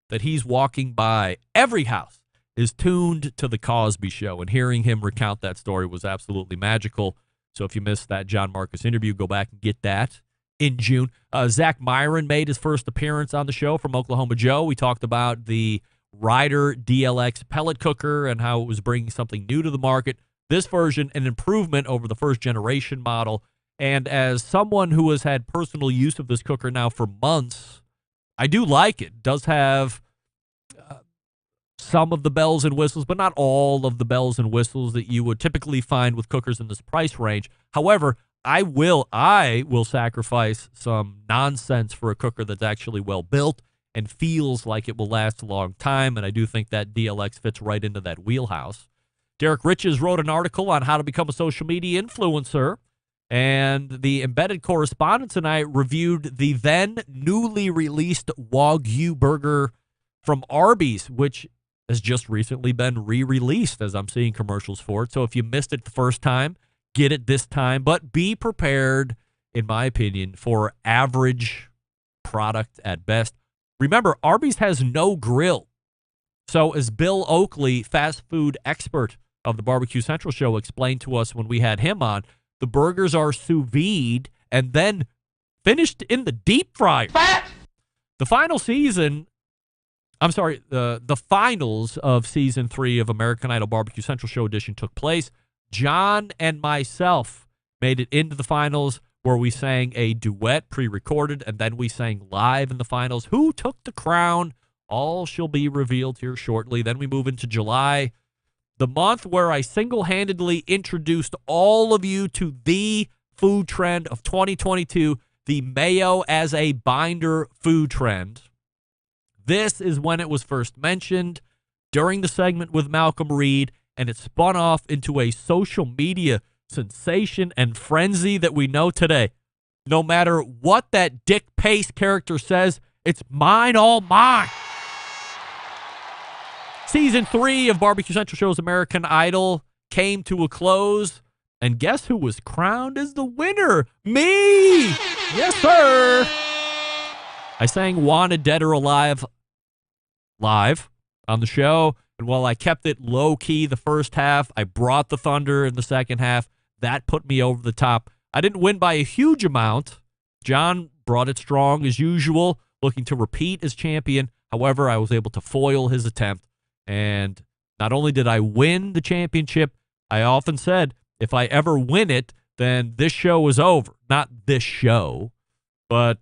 that he's walking by, every house is tuned to The Cosby Show. And hearing him recount that story was absolutely magical. So if you missed that John Marcus interview, go back and get that in June. Zach Myron made his first appearance on the show from Oklahoma Joe. We talked about the Ryder DLX pellet cooker and how it was bringing something new to the market. This version, an improvement over the first generation model. And as someone who has had personal use of this cooker now for months, I do like it. It does have some of the bells and whistles, but not all of the bells and whistles that you would typically find with cookers in this price range. However, I will sacrifice some nonsense for a cooker that's actually well built and feels like it will last a long time, and I do think that DLX fits right into that wheelhouse. Derek Riches wrote an article on how to become a social media influencer, and the embedded correspondents and I reviewed the then newly released Wagyu burger from Arby's, which has just recently been re-released as I'm seeing commercials for it. So if you missed it the first time, get it this time, but be prepared, in my opinion, for average product at best. Remember, Arby's has no grill. So as Bill Oakley, fast food expert of the Barbecue Central show, explained to us when we had him on, the burgers are sous vide and then finished in the deep fryer. The finals of season 3 of American Idol Barbecue Central Show Edition took place. John and myself made it into the finals, where we sang a duet pre-recorded, and then we sang live in the finals. Who took the crown? All shall be revealed here shortly. Then we move into July, the month where I single-handedly introduced all of you to the food trend of 2022, the mayo as a binder food trend. This is when it was first mentioned during the segment with Malcolm Reed, and it spun off into a social media sensation and frenzy that we know today. No matter what that Dick Pace character says, it's mine, all mine. Season 3 of Barbecue Central Show's American Idol came to a close, and guess who was crowned as the winner? Me! Yes, sir! I sang Wanted Dead or Alive live on the show, and while I kept it low-key the first half, I brought the thunder in the second half. That put me over the top. I didn't win by a huge amount. John brought it strong as usual, looking to repeat as champion. However, I was able to foil his attempt, and not only did I win the championship, I often said, if I ever win it, then this show is over. Not this show, but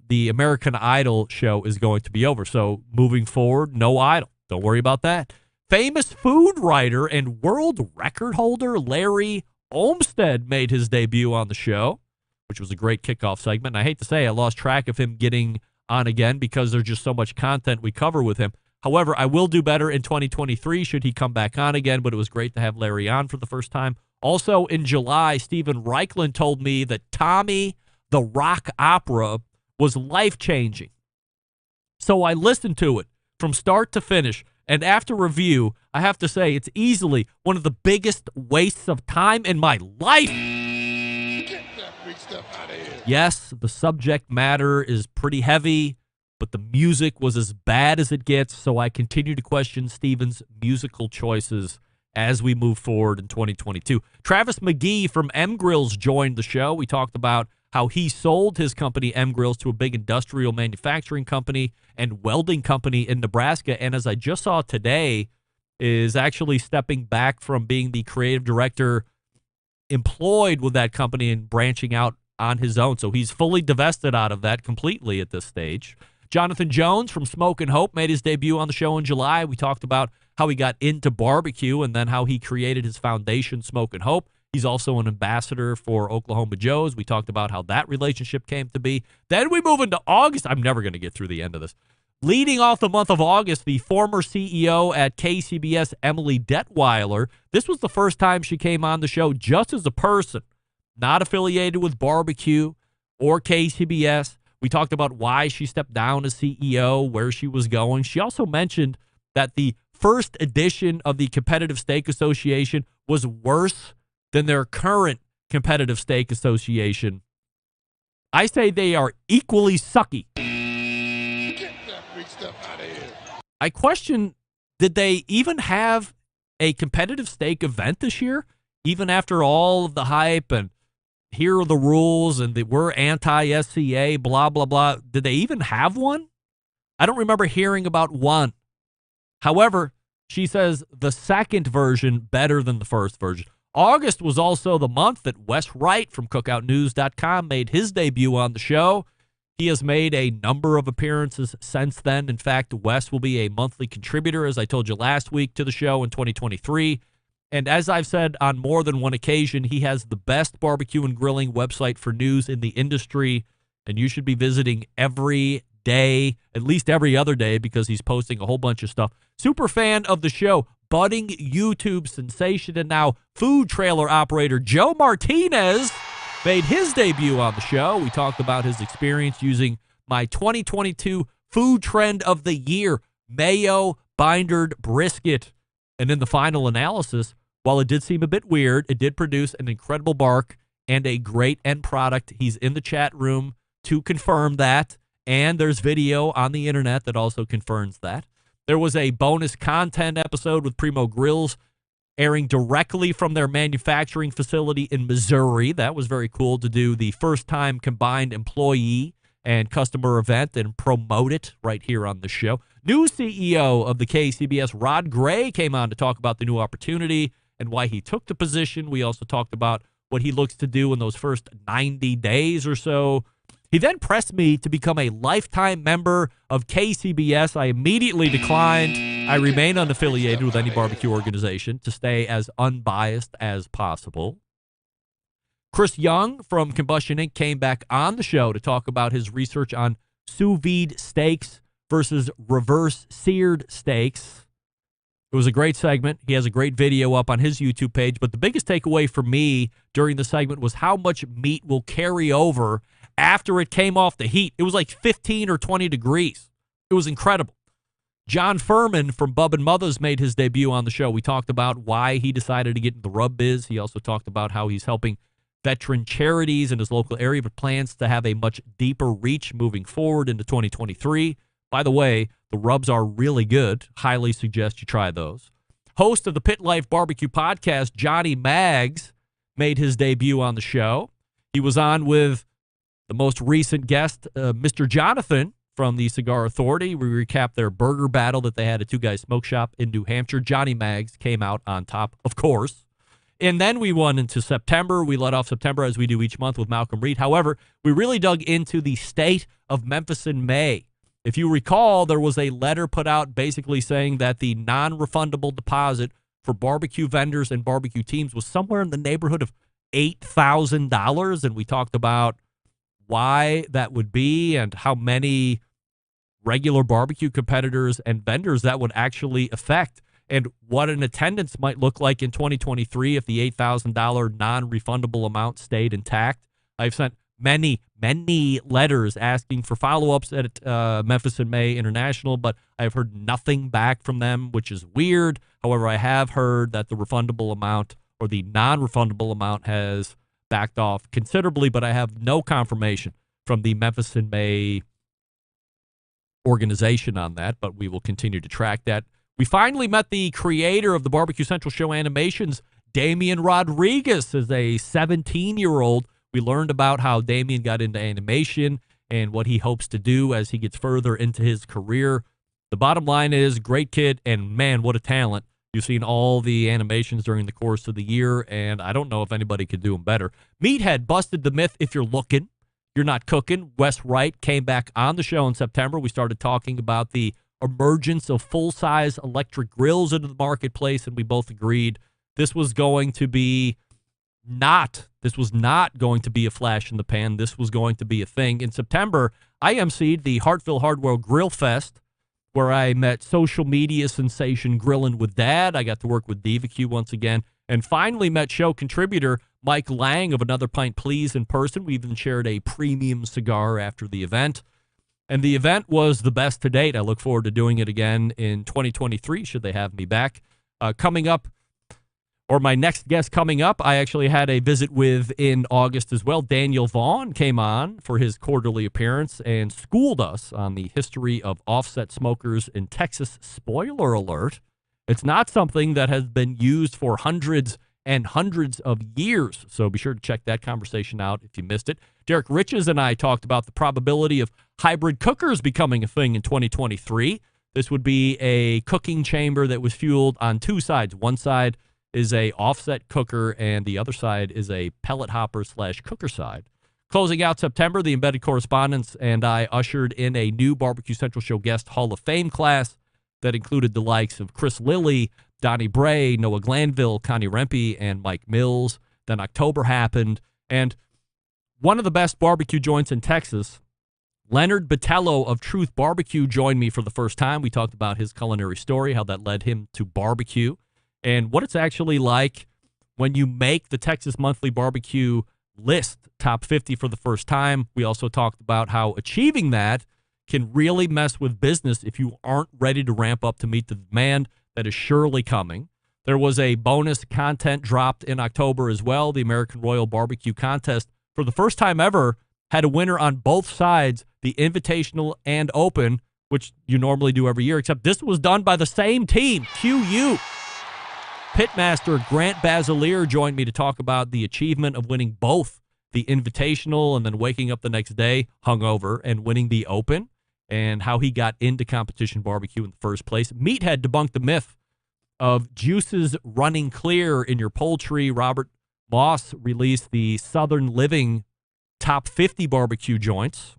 the American Idol show is going to be over. So moving forward, no Idol. Don't worry about that. Famous food writer and world record holder Larry Olmsted made his debut on the show, which was a great kickoff segment. And I hate to say I lost track of him getting on again because there's just so much content we cover with him. However, I will do better in 2023 should he come back on again, but it was great to have Larry on for the first time. Also in July, Stephen Reichland told me that Tommy the Rock Opera was life-changing. So I listened to it from start to finish, and after review, I have to say it's easily one of the biggest wastes of time in my life. Get that big stuff out of here. Yes, the subject matter is pretty heavy, but the music was as bad as it gets, so I continue to question Steven's musical choices as we move forward in 2022. Travis McGee from M Grills joined the show. We talked about how he sold his company, M Grills, to a big industrial manufacturing company and welding company in Nebraska, and as I just saw today, is actually stepping back from being the creative director employed with that company and branching out on his own. So he's fully divested out of that completely at this stage. Jonathan Jones from Smoke and Hope made his debut on the show in July. We talked about how he got into barbecue and then how he created his foundation, Smoke and Hope. He's also an ambassador for Oklahoma Joe's. We talked about how that relationship came to be. Then we move into August. I'm never going to get through the end of this. Leading off the month of August, the former CEO at KCBS, Emily Detweiler. This was the first time she came on the show just as a person, not affiliated with barbecue or KCBS. We talked about why she stepped down as CEO, where she was going. She also mentioned that the first edition of the Competitive Steak Association was worse than their current Competitive Steak Association. I say they are equally sucky. I question, did they even have a competitive steak event this year? Even after all of the hype and here are the rules and we're anti-SCA, blah, blah, blah. Did they even have one? I don't remember hearing about one. However, she says the second version better than the first version. August was also the month that Wes Wright from cookoutnews.com made his debut on the show. He has made a number of appearances since then. In fact, Wes will be a monthly contributor, as I told you last week, to the show in 2023. And as I've said on more than one occasion, he has the best barbecue and grilling website for news in the industry, and you should be visiting every day, at least every other day, because he's posting a whole bunch of stuff. Super fan of the show, budding YouTube sensation, and now food trailer operator Joe Martinez made his debut on the show. We talked about his experience using my 2022 food trend of the year, mayo bindered brisket. And in the final analysis, while it did seem a bit weird, it did produce an incredible bark and a great end product. He's in the chat room to confirm that, and there's video on the internet that also confirms that. There was a bonus content episode with Primo Grills airing directly from their manufacturing facility in Missouri. That was very cool to do the first-time combined employee and customer event and promote it right here on the show. New CEO of the KCBS, Rod Gray, came on to talk about the new opportunity and why he took the position. We also talked about what he looks to do in those first 90 days or so. He then pressed me to become a lifetime member of KCBS. I immediately declined. I remain unaffiliated with any barbecue organization to stay as unbiased as possible. Chris Young from Combustion Inc. came back on the show to talk about his research on sous vide steaks versus reverse seared steaks. It was a great segment. He has a great video up on his YouTube page, but the biggest takeaway for me during the segment was how much meat will carry over after it came off the heat. It was like 15 or 20 degrees. It was incredible. John Furman from Bub and Mother's made his debut on the show. We talked about why he decided to get into the rub biz. He also talked about how he's helping veteran charities in his local area, but plans to have a much deeper reach moving forward into 2023. By the way, the rubs are really good. Highly suggest you try those. Host of the Pit Life Barbecue Podcast, Johnny Maggs, made his debut on the show. He was on with the most recent guest, Mr. Jonathan from the Cigar Authority. We recapped their burger battle that they had at Two Guys Smoke Shop in New Hampshire. Johnny Maggs came out on top, of course. And then we went into September. We let off September as we do each month with Malcolm Reed. However, we really dug into the state of Memphis in May. If you recall, there was a letter put out basically saying that the non-refundable deposit for barbecue vendors and barbecue teams was somewhere in the neighborhood of $8,000. And we talked about why that would be and how many regular barbecue competitors and vendors that would actually affect, and what an attendance might look like in 2023 if the $8,000 non-refundable amount stayed intact. I've sent many letters asking for follow-ups at Memphis in May International, but I've heard nothing back from them, which is weird. However, I have heard that the refundable amount or the non-refundable amount has backed off considerably, but I have no confirmation from the Memphis in May organization on that, but we will continue to track that. We finally met the creator of the Barbecue Central Show animations, Damian Rodriguez, as a 17-year-old. We learned about how Damian got into animation and what he hopes to do as he gets further into his career. The bottom line is, great kid, and man, what a talent. You've seen all the animations during the course of the year, and I don't know if anybody could do them better. Meathead busted the myth, if you're looking, you're not cooking. Wes Wright came back on the show in September. We started talking about the emergence of full-size electric grills into the marketplace, and we both agreed this was going to be This was not going to be a flash in the pan. This was going to be a thing. In September, I emceed the Hartville Hardware Grill Fest, where I met social media sensation Grillin' with Dad. I got to work with BBQ once again, and finally met show contributor Mike Lang of Another Pint Please in person. We even shared a premium cigar after the event. And the event was the best to date. I look forward to doing it again in 2023, should they have me back. Coming up, or my next guest coming up, I actually had a visit with in August as well. Daniel Vaughn came on for his quarterly appearance and schooled us on the history of offset smokers in Texas. Spoiler alert, it's not something that has been used for hundreds and hundreds of years. So be sure to check that conversation out if you missed it. Derek Riches and I talked about the probability of hybrid cookers becoming a thing in 2023. This would be a cooking chamber that was fueled on two sides. One side is a offset cooker, and the other side is a pellet hopper / cooker side. Closing out September, the embedded correspondents and I ushered in a new Barbecue Central Show guest Hall of Fame class that included the likes of Chris Lilly, Donnie Bray, Noah Glanville, Connie Rempe, and Mike Mills. Then October happened, and one of the best barbecue joints in Texas, Leonard Botello of Truth Barbecue, joined me for the first time. We talked about his culinary story, how that led him to barbecue, and what it's actually like when you make the Texas Monthly Barbecue list, top 50 for the first time. We also talked about how achieving that can really mess with business if you aren't ready to ramp up to meet the demand that is surely coming. There was a bonus content dropped in October as well. The American Royal Barbecue Contest, for the first time ever, had a winner on both sides, the Invitational and Open, which you normally do every year, except this was done by the same team, QU. Pitmaster Grant Basilier joined me to talk about the achievement of winning both the Invitational and then waking up the next day hungover and winning the Open, and how he got into competition barbecue in the first place. Meathead debunked the myth of juices running clear in your poultry. Robert Moss released the Southern Living Top 50 Barbecue Joints.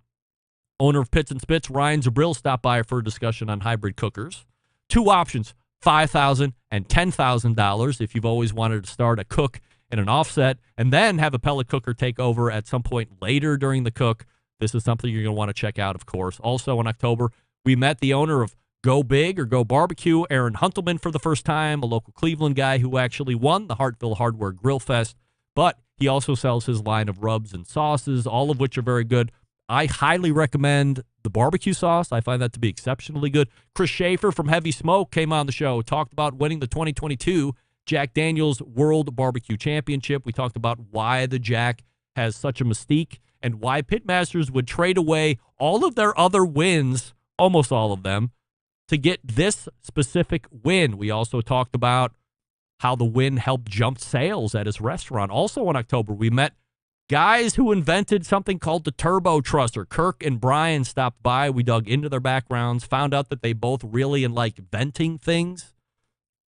Owner of Pits and Spits, Ryan Zabril, stopped by for a discussion on hybrid cookers. Two options, $5,000 and $10,000 if you've always wanted to start a cook in an offset and then have a pellet cooker take over at some point later during the cook. This is something you're going to want to check out, of course. Also in October, we met the owner of Go Big or Go Barbecue, Aaron Huntelman, for the first time, a local Cleveland guy who actually won the Hartville Hardware Grill Fest, but he also sells his line of rubs and sauces, all of which are very good. I highly recommend the barbecue sauce. I find that to be exceptionally good. Chris Schaefer from Heavy Smoke came on the show, talked about winning the 2022 Jack Daniel's World Barbecue Championship. We talked about why the Jack has such a mystique and why pitmasters would trade away all of their other wins, almost all of them, to get this specific win. We also talked about how the win helped jump sales at his restaurant. Also in October, we met guys who invented something called the Turbo Truster. Kirk and Brian stopped by. We dug into their backgrounds, found out that they both really like venting things.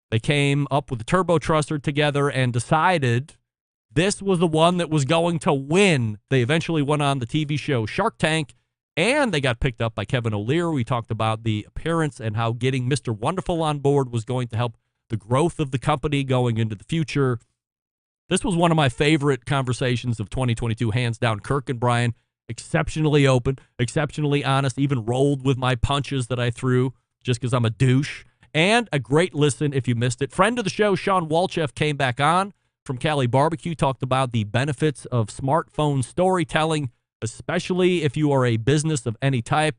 They came up with the Turbo Truster together and decided this was the one that was going to win. They eventually went on the TV show Shark Tank, and they got picked up by Kevin O'Leary. We talked about the appearance and how getting Mr. Wonderful on board was going to help the growth of the company going into the future. This was one of my favorite conversations of 2022, hands down. Kirk and Brian, exceptionally open, exceptionally honest, even rolled with my punches that I threw just because I'm a douche. And a great listen if you missed it. Friend of the show, Sean Walchef, came back on from Cali Barbecue, talked about the benefits of smartphone storytelling, especially if you are a business of any type.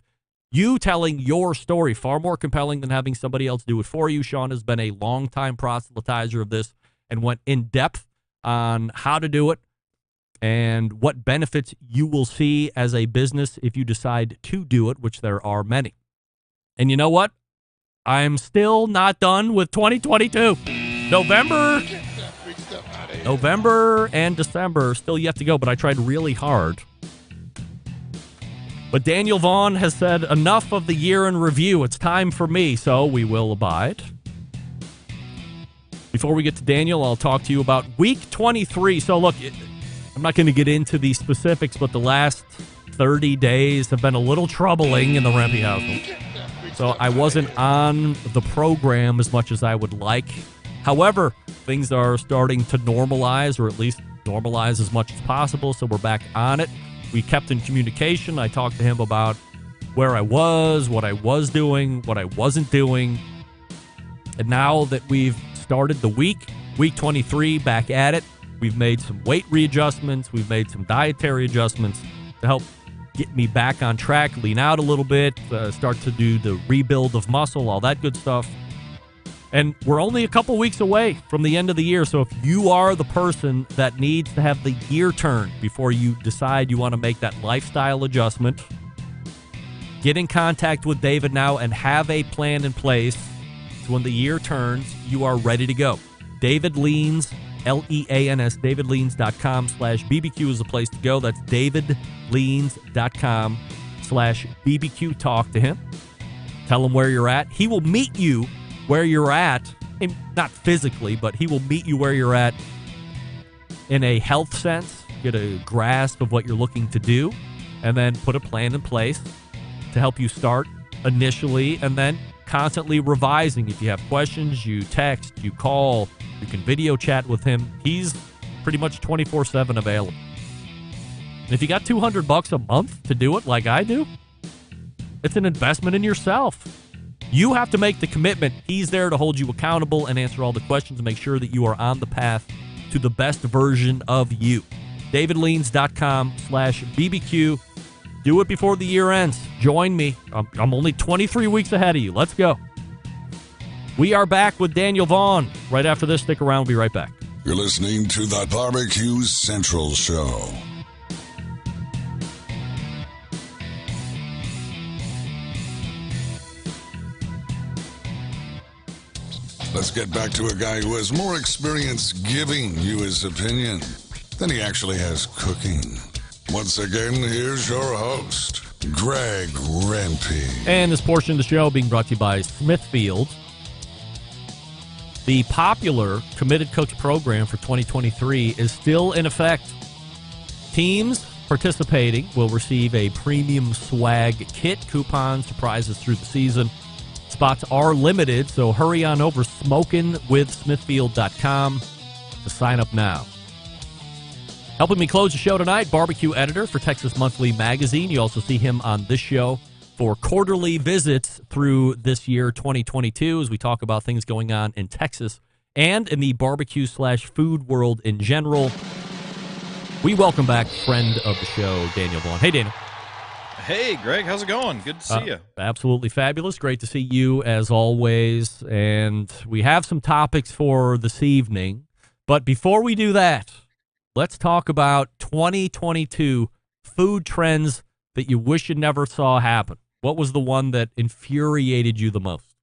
You telling your story, far more compelling than having somebody else do it for you. Sean has been a longtime proselytizer of this and went in depth on how to do it and what benefits you will see as a business if you decide to do it, which there are many. And you know what? I'm still not done with 2022. November and December still yet to go, but I tried really hard. But Daniel Vaughn has said enough of the year in review. It's time for me, so we will abide. Before we get to Daniel, I'll talk to you about week 23. So look, I'm not going to get into the specifics, but the last 30 days have been a little troubling in the Rempe household. So I wasn't on the program as much as I would like. However, things are starting to normalize, or at least normalize as much as possible, so we're back on it. We kept in communication. I talked to him about where I was, what I was doing, what I wasn't doing. And now that we've started the week 23, back at it, we've made some weight readjustments. We've made some dietary adjustments to help get me back on track, lean out a little bit, start to do the rebuild of muscle, all that good stuff. And we're only a couple weeks away from the end of the year. So if you are the person that needs to have the year turn before you decide you want to make that lifestyle adjustment, get in contact with David now and have a plan in place. So when the year turns, you are ready to go. David Leans, Leans, davidleans.com/BBQ is the place to go. That's davidleans.com/BBQ. Talk to him. Tell him where you're at. He will meet you where you're at, not physically, but he will meet you where you're at in a health sense, get a grasp of what you're looking to do, and then put a plan in place to help you start initially, and then constantly revising. If you have questions, you text, you call, you can video chat with him. He's pretty much 24/7 available. And if you got $200 a month to do it like I do, it's an investment in yourself. You have to make the commitment. He's there to hold you accountable and answer all the questions and make sure that you are on the path to the best version of you. davidleans.com/BBQ. Do it before the year ends. Join me. I'm only 23 weeks ahead of you. Let's go. We are back with Daniel Vaughn. Right after this, stick around. We'll be right back. You're listening to the BBQ Central Show. Let's get back to a guy who has more experience giving you his opinion than he actually has cooking. Once again, here's your host, Greg Rempe. And this portion of the show being brought to you by Smithfield. The popular Committed Cooks program for 2023 is still in effect. Teams participating will receive a premium swag kit, coupons to prizes through the season. Spots are limited, so hurry on over smokinwithsmithfield.com to sign up now. Helping me close the show tonight, barbecue editor for Texas Monthly Magazine. You also see him on this show for quarterly visits through this year, 2022, as we talk about things going on in Texas and in the barbecue/food world in general. We welcome back friend of the show, Daniel Vaughn. Hey, Daniel. Hey, Greg. How's it going? Good to see you. Absolutely fabulous. Great to see you as always. And we have some topics for this evening. But before we do that, let's talk about 2022 food trends that you wish you never saw happen. What was the one that infuriated you the most?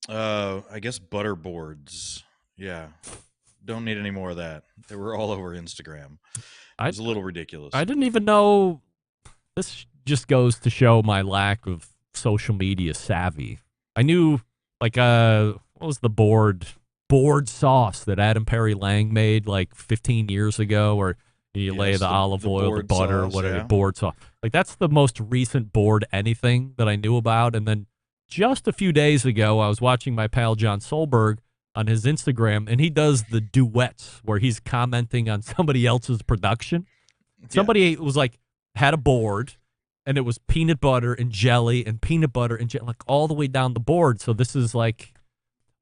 I guess butter boards. Yeah. Don't need any more of that. They were all over Instagram. It was a little ridiculous. I didn't even know. This just goes to show my lack of social media savvy. I knew, like, what was the board sauce that Adam Perry Lang made like 15 years ago, where you lay the olive oil, the butter, sauce, whatever, yeah. board sauce. Like, that's the most recent board anything that I knew about. And then just a few days ago, I was watching my pal John Solberg on his Instagram, and he does the duets where he's commenting on somebody else's production. Somebody was like, had a board, and it was peanut butter and jelly and peanut butter and jelly, like all the way down the board. So this is like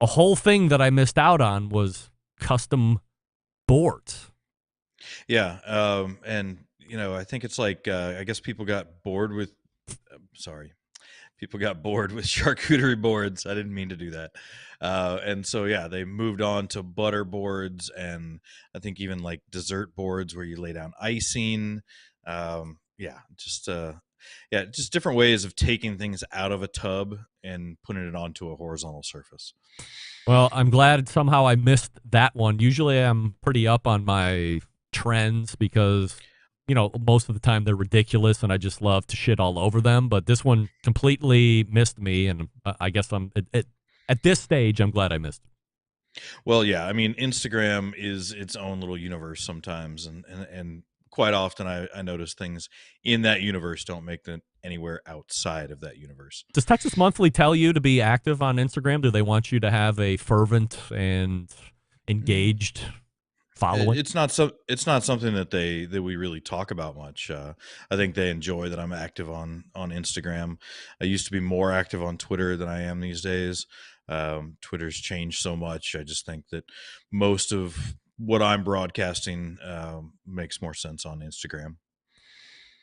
a whole thing that I missed out on was custom boards. Yeah. And, you know, I think it's like, I guess people got bored with, charcuterie boards. I didn't mean to do that. And so, yeah, they moved on to butter boards, and I think even like dessert boards where you lay down icing. Just different ways of taking things out of a tub and putting it onto a horizontal surface. Well, I'm glad somehow I missed that one. Usually I'm pretty up on my trends because, you know, most of the time they're ridiculous and I just love to shit all over them. But this one completely missed me, and I guess at this stage, I'm glad I missed it. Well, yeah, I mean, Instagram is its own little universe sometimes, and quite often I notice things in that universe don't make it anywhere outside of that universe. Does Texas Monthly tell you to be active on Instagram? Do they want you to have a fervent and engaged following? It's not something that we really talk about much. I think they enjoy that I'm active on Instagram. I used to be more active on Twitter than I am these days. Twitter's changed so much. I just think that most of what I'm broadcasting makes more sense on Instagram.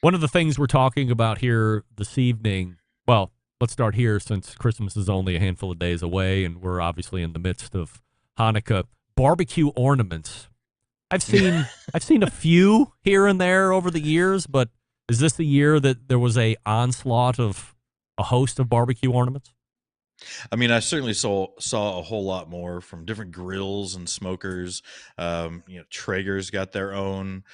One of the things we're talking about here this evening, well, let's start here since Christmas is only a handful of days away and we're obviously in the midst of Hanukkah. Barbecue ornaments. I've seen a few here and there over the years, but is this the year that there was a onslaught of a host of barbecue ornaments? I mean, I certainly saw a whole lot more from different grills and smokers. Traeger's got their own.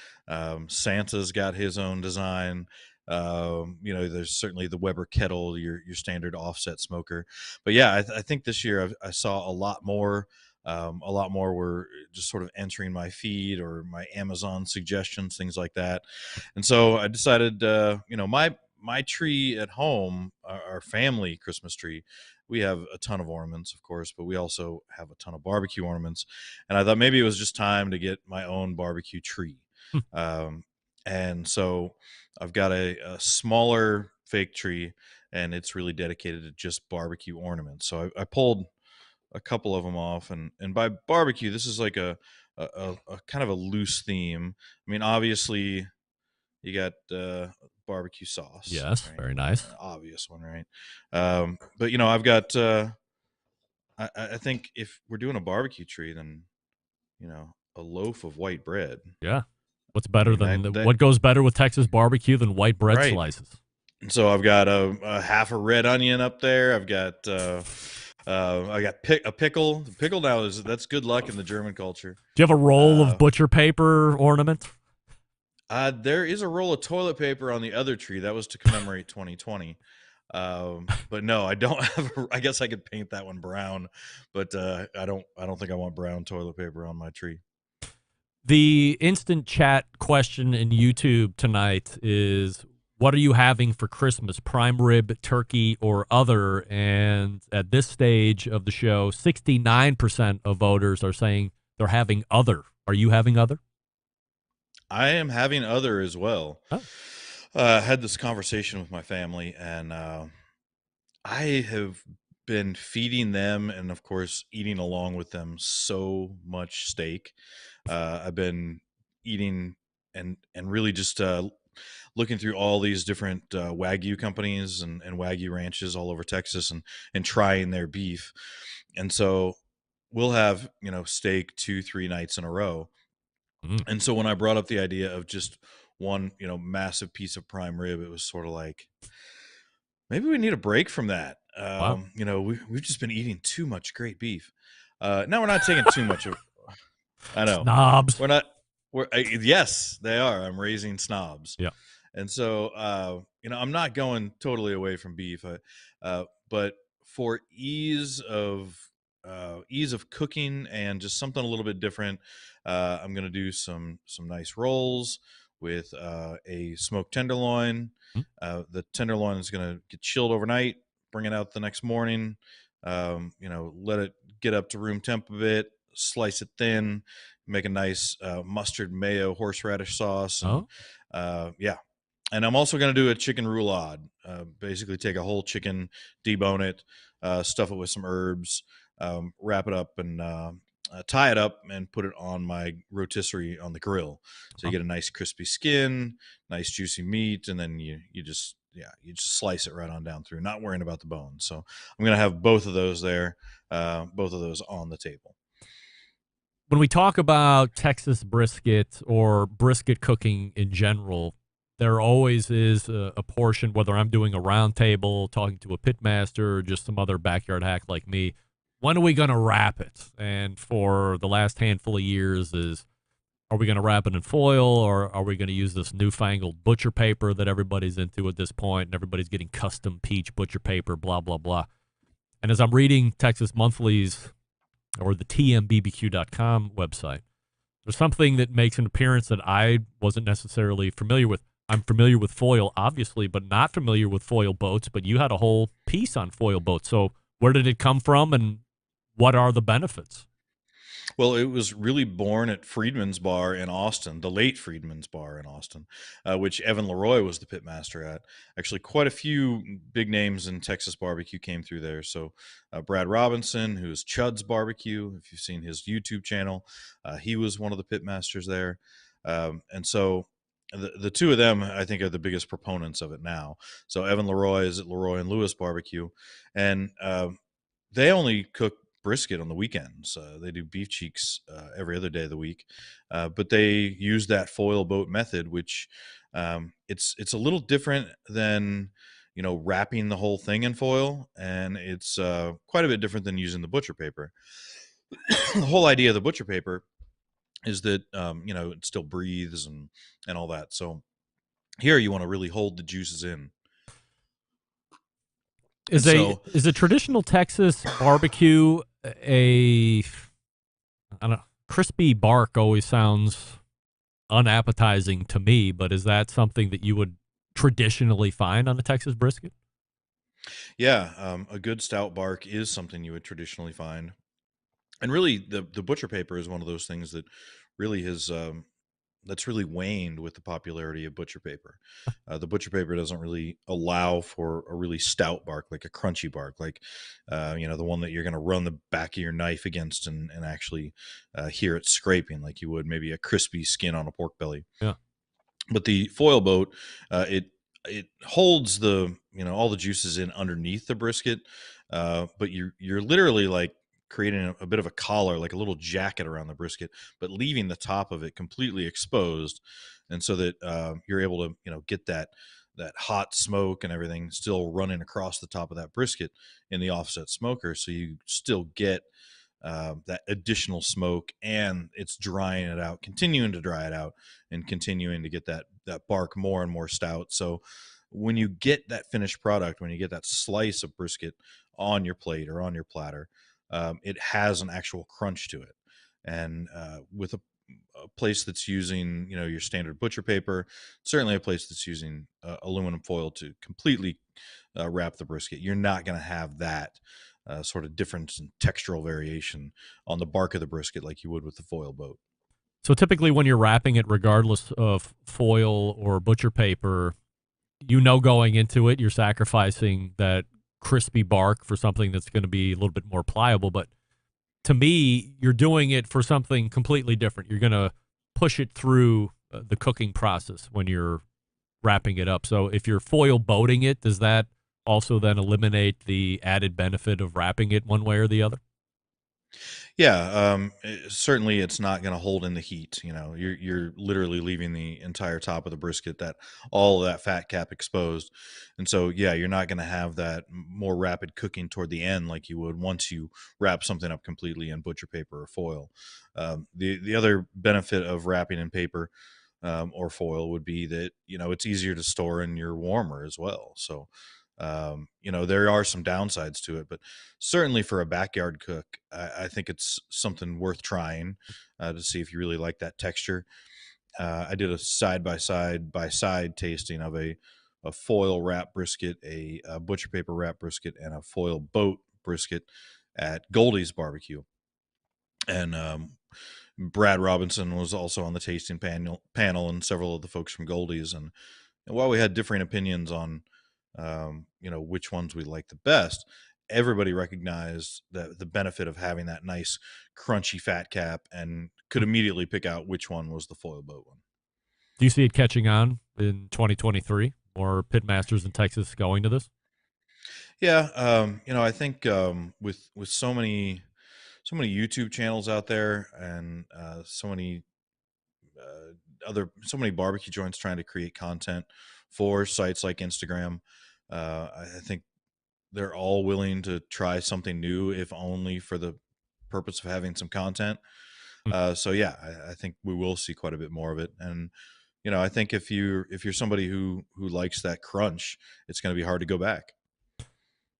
Santa's got his own design. There's certainly the Weber kettle, your standard offset smoker. But yeah, I think this year I saw a lot more. A lot more were just sort of entering my feed or my Amazon suggestions, things like that. And so I decided, my tree at home, our family Christmas tree, we have a ton of ornaments, of course, but we also have a ton of barbecue ornaments. And I thought maybe it was just time to get my own barbecue tree. And so I've got a smaller fake tree, and it's really dedicated to just barbecue ornaments. So I pulled a couple of them off, and by barbecue, this is like a kind of a loose theme. I mean, obviously you got barbecue sauce. Yes, right? Very nice. Obvious one, right? But I've got I think if we're doing a barbecue tree, then a loaf of white bread. Yeah. What's better what goes better with Texas barbecue than white bread slices? And so I've got a half a red onion up there. I've got a pickle. The pickle now that's good luck in the German culture. Do you have a roll of butcher paper ornament? There is a roll of toilet paper on the other tree. That was to commemorate 2020. But no, I don't have. I guess I could paint that one brown, but I don't think I want brown toilet paper on my tree. The instant chat question in YouTube tonight is, what are you having for Christmas? Prime rib, turkey, or other? And at this stage of the show, 69% of voters are saying they're having other. Are you having other? I am having other as well. Oh. I had this conversation with my family, and I have been feeding them and, of course, eating along with them so much steak. I've been eating and really just looking through all these different Wagyu companies and Wagyu ranches all over Texas and trying their beef. And so we'll have, steak 2-3 nights in a row. And so when I brought up the idea of just one, massive piece of prime rib, it was sort of like, maybe we need a break from that. Wow. We've just been eating too much great beef. No, we're not taking too much of. I know. Snobs. Yes, they are. I'm raising snobs. Yeah. And so, I'm not going totally away from beef, but for ease of cooking and just something a little bit different, I'm going to do some nice rolls with a smoked tenderloin. The tenderloin is going to get chilled overnight, bring it out the next morning, let it get up to room temp a bit, slice it thin, make a nice mustard mayo horseradish sauce. And, and I'm also going to do a chicken roulade. Basically take a whole chicken, debone it, stuff it with some herbs, wrap it up and tie it up and put it on my rotisserie on the grill. So you get a nice crispy skin, nice juicy meat, and then you just slice it right on down through, not worrying about the bones. So I'm going to have both of those there, both of those on the table. When we talk about Texas brisket or brisket cooking in general, there always is a portion, whether I'm doing a round table, talking to a pitmaster, or just some other backyard hack like me, when are we going to wrap it? And for the last handful of years are we going to wrap it in foil, or are we going to use this newfangled butcher paper that everybody's into at this point, and everybody's getting custom peach butcher paper, blah, blah, blah. And as I'm reading Texas Monthly's or the tmbbq.com website, there's something that makes an appearance that I wasn't necessarily familiar with. I'm familiar with foil, obviously, but not familiar with foil boats, but you had a whole piece on foil boats. So where did it come from, and what are the benefits? Well, it was really born at Friedman's Bar in Austin, the late Friedman's Bar in Austin, which Evan Leroy was the pitmaster at. Actually, quite a few big names in Texas barbecue came through there. So Brad Robinson, who is Chud's Barbecue, if you've seen his YouTube channel, he was one of the pitmasters there. And so the two of them, I think, are the biggest proponents of it now. So Evan Leroy is at Leroy and Lewis Barbecue, and they only cook brisket on the weekends. They do beef cheeks every other day of the week, but they use that foil boat method, which it's a little different than wrapping the whole thing in foil, and it's quite a bit different than using the butcher paper. The whole idea of the butcher paper is that it still breathes and all that. So here you want to really hold the juices in. Is a traditional Texas barbecue crispy bark always sounds unappetizing to me, but is that something that you would traditionally find on a Texas brisket? Yeah, a good stout bark is something you would traditionally find. And really, the butcher paper is one of those things that really has that's really waned with the popularity of butcher paper. The butcher paper doesn't really allow for a really stout bark, like a crunchy bark, like the one that you're going to run the back of your knife against and actually hear it scraping, like you would maybe a crispy skin on a pork belly. Yeah. But the foil boat, it holds the all the juices in underneath the brisket, but you're literally like creating a bit of a collar, like a little jacket around the brisket, but leaving the top of it completely exposed, and so that you're able to get that hot smoke and everything still running across the top of that brisket in the offset smoker, so you still get that additional smoke, and it's drying it out, continuing to dry it out, and continuing to get that bark more and more stout. So when you get that finished product, when you get that slice of brisket on your plate or on your platter, it has an actual crunch to it. And with a place that's using your standard butcher paper, certainly a place that's using aluminum foil to completely wrap the brisket, you're not going to have that sort of difference in textural variation on the bark of the brisket like you would with the foil boat. So typically when you're wrapping it, regardless of foil or butcher paper, going into it, you're sacrificing that crispy bark for something that's going to be a little bit more pliable. But to me, you're doing it for something completely different. You're going to push it through the cooking process when you're wrapping it up. So if you're foil boating it, does that also then eliminate the added benefit of wrapping it one way or the other? Yeah, certainly it's not going to hold in the heat. You're literally leaving the entire top of the brisket, all of that fat cap exposed. And so, yeah, you're not going to have that more rapid cooking toward the end like you would once you wrap something up completely in butcher paper or foil. The other benefit of wrapping in paper or foil would be that, it's easier to store in your warmer as well. So, there are some downsides to it, but certainly for a backyard cook, I think it's something worth trying to see if you really like that texture. I did a side by side tasting of a foil wrap brisket, a butcher paper wrap brisket, and a foil boat brisket at Goldie's Barbecue. And Brad Robinson was also on the tasting panel, and several of the folks from Goldie's. And while we had differing opinions on which ones we like the best, everybody recognized the benefit of having that nice crunchy fat cap and could immediately pick out which one was the foil boat one. Do you see it catching on in 2023? More pitmasters in Texas going to this? Yeah, I think with so many YouTube channels out there, and so many barbecue joints trying to create content for sites like Instagram, I think they're all willing to try something new, if only for the purpose of having some content. So yeah, I think we will see quite a bit more of it. And I think if you're somebody who likes that crunch, it's going to be hard to go back.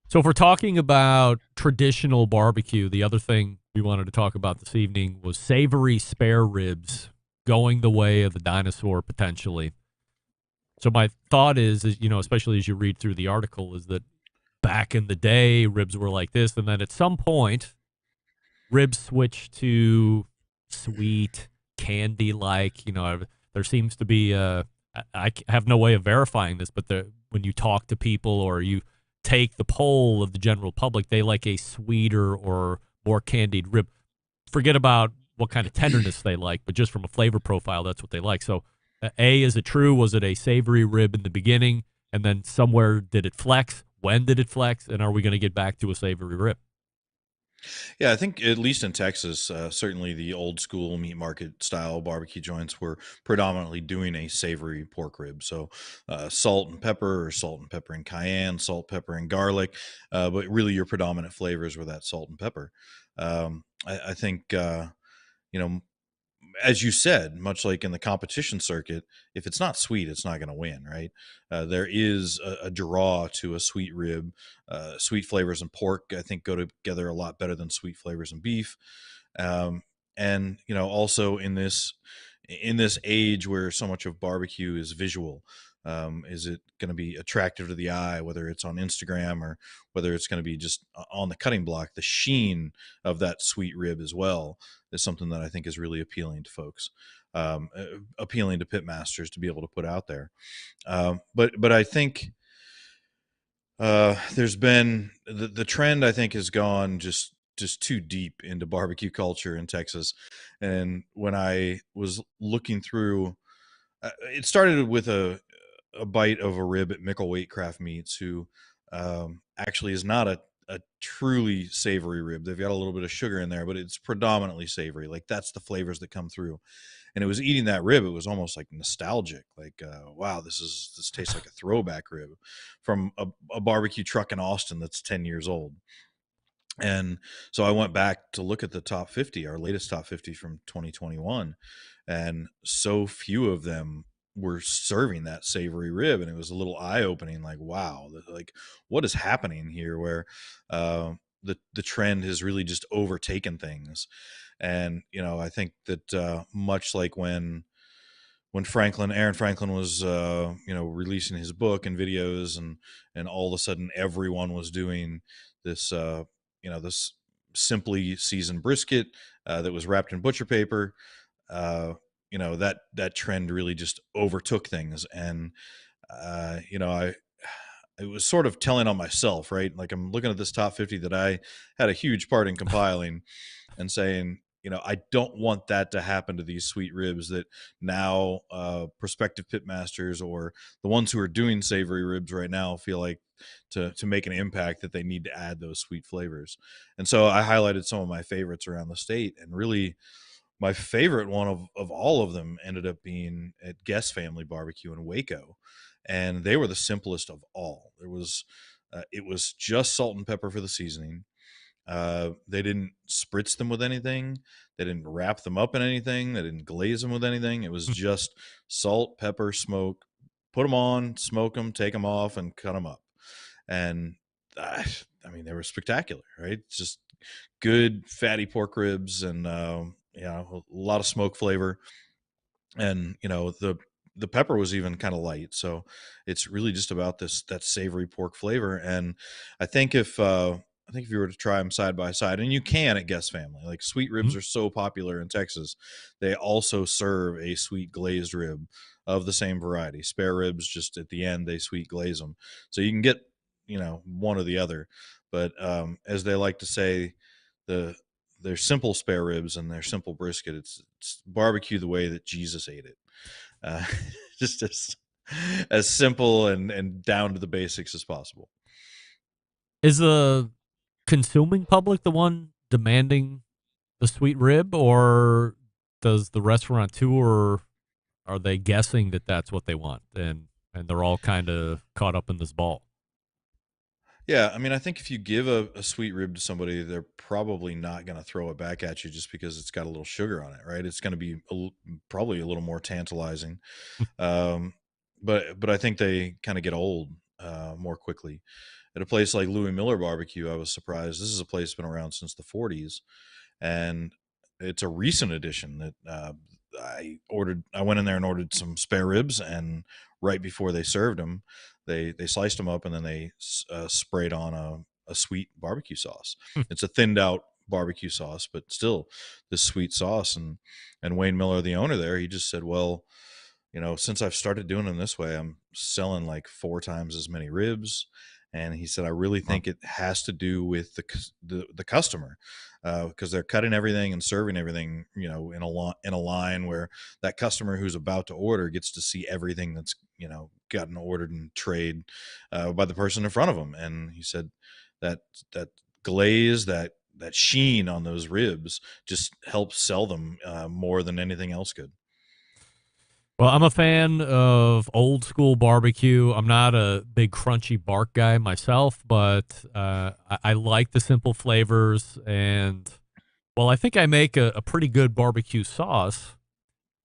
So if we're talking about traditional barbecue, the other thing we wanted to talk about this evening was savory spare ribs going the way of the dinosaur potentially. So my thought is, especially as you read through the article, is that back in the day, ribs were like this, and then at some point, ribs switch to sweet, candy-like? There seems to be I have no way of verifying this, but when you talk to people or you take the poll of the general public, they like a sweeter or more candied rib. Forget about what kind of tenderness they like, but just from a flavor profile, that's what they like. So, is it true? Was it a savory rib in the beginning, and then somewhere did it flex? When did it flex? And are we going to get back to a savory rib? Yeah, I think at least in Texas, certainly the old school meat market style barbecue joints were predominantly doing a savory pork rib. So salt and pepper, or salt and pepper and cayenne, salt, pepper, and garlic. But really your predominant flavors were that salt and pepper. I think, as you said, much like in the competition circuit, if it's not sweet, it's not going to win, right? There is a draw to a sweet rib. Sweet flavors in pork, I think, go together a lot better than sweet flavors in beef. And also in this age where so much of barbecue is visual, is it going to be attractive to the eye, whether it's on Instagram or whether it's going to be just on the cutting block? The sheen of that sweet rib as well is something that I think is really appealing to folks, appealing to pit masters to be able to put out there. But I think there's been the trend, I think, has gone just too deep into barbecue culture in Texas. And when I was looking through, it started with a bite of a rib at Mickleweight Craft Meats, who actually is not a truly savory rib. They've got a little bit of sugar in there, but it's predominantly savory. Like, that's the flavors that come through. And it was eating that rib, it was almost like nostalgic. Like, wow, this tastes like a throwback rib from a barbecue truck in Austin that's 10 years old. And so I went back to look at the top 50, our latest top 50 from 2021, and so few of them were serving that savory rib. And it was a little eye-opening, like, wow, like, what is happening here, where the trend has really just overtaken things. And I think that much like when Aaron Franklin was releasing his book and videos, and all of a sudden everyone was doing this this simply seasoned brisket that was wrapped in butcher paper, that trend really just overtook things. And it was sort of telling on myself, right? Like, I'm looking at this top 50 that I had a huge part in compiling and saying, I don't want that to happen to these sweet ribs that now prospective pitmasters or the ones who are doing savory ribs right now feel like to make an impact that they need to add those sweet flavors. And so I highlighted some of my favorites around the state, and really my favorite one of all of them ended up being at Guest Family Barbecue in Waco. And they were the simplest of all. It was just salt and pepper for the seasoning. They didn't spritz them with anything. They didn't wrap them up in anything. They didn't glaze them with anything. It was just salt, pepper, smoke, put them on, smoke them, take them off, and cut them up. And they were spectacular, right? Just good fatty pork ribs, and a lot of smoke flavor. And the pepper was even kind of light. So it's really just about that savory pork flavor. And I think if you were to try them side by side, and you can at Guest Family, like, sweet ribs are so popular in Texas, they also serve a sweet glazed rib of the same variety. Spare ribs, just at the end, they sweet glaze them. So you can get, one or the other. But as they like to say, they're simple spare ribs and they're simple brisket. It's barbecue the way that Jesus ate it. Just as simple and down to the basics as possible. Is the consuming public the one demanding the sweet rib, or does the restaurant too, or are they guessing that that's what they want, and they're all kind of caught up in this ball? Yeah, I think if you give a sweet rib to somebody, they're probably not going to throw it back at you just because it's got a little sugar on it, right? It's going to be probably a little more tantalizing. But I think they kind of get old more quickly. At a place like Louis Miller Barbecue, I was surprised. This is a place that's been around since the 40s, and it's a recent addition that I went in there and ordered some spare ribs, and right before they served them, they sliced them up, and then they sprayed on a sweet barbecue sauce. It's a thinned out barbecue sauce, but still this sweet sauce. And Wayne Miller, the owner there, he just said, well, since I've started doing them this way, I'm selling like 4 times as many ribs. And he said, I really think it has to do with the customer, because they're cutting everything and serving everything, in a line where that customer who's about to order gets to see everything that's, gotten ordered and trade by the person in front of them. And he said that glaze, that sheen on those ribs just helps sell them more than anything else could. Well, I'm a fan of old school barbecue. I'm not a big crunchy bark guy myself, but I like the simple flavors. And while I think I make a pretty good barbecue sauce,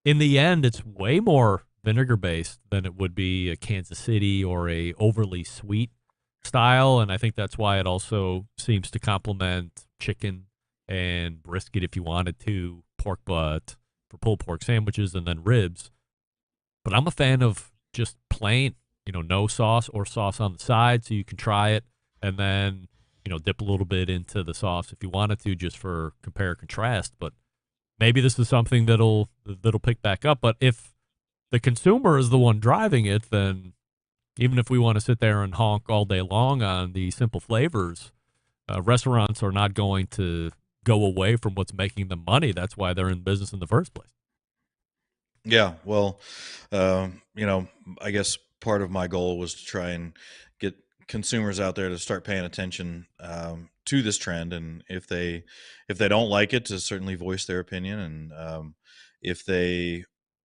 in the end, it's way more vinegar-based than it would be a Kansas City or a overly sweet style. And I think that's why it also seems to complement chicken and brisket if you wanted to, pork butt for pulled pork sandwiches, and then ribs. But I'm a fan of just plain, no sauce or sauce on the side, so you can try it and then, dip a little bit into the sauce if you wanted to, just for compare and contrast. But maybe this is something that'll pick back up. But if the consumer is the one driving it, then even if we want to sit there and honk all day long on the simple flavors, restaurants are not going to go away from what's making them money. That's why they're in business in the first place. Yeah, well, I guess part of my goal was to try and get consumers out there to start paying attention to this trend, and if they don't like it, to certainly voice their opinion, and if they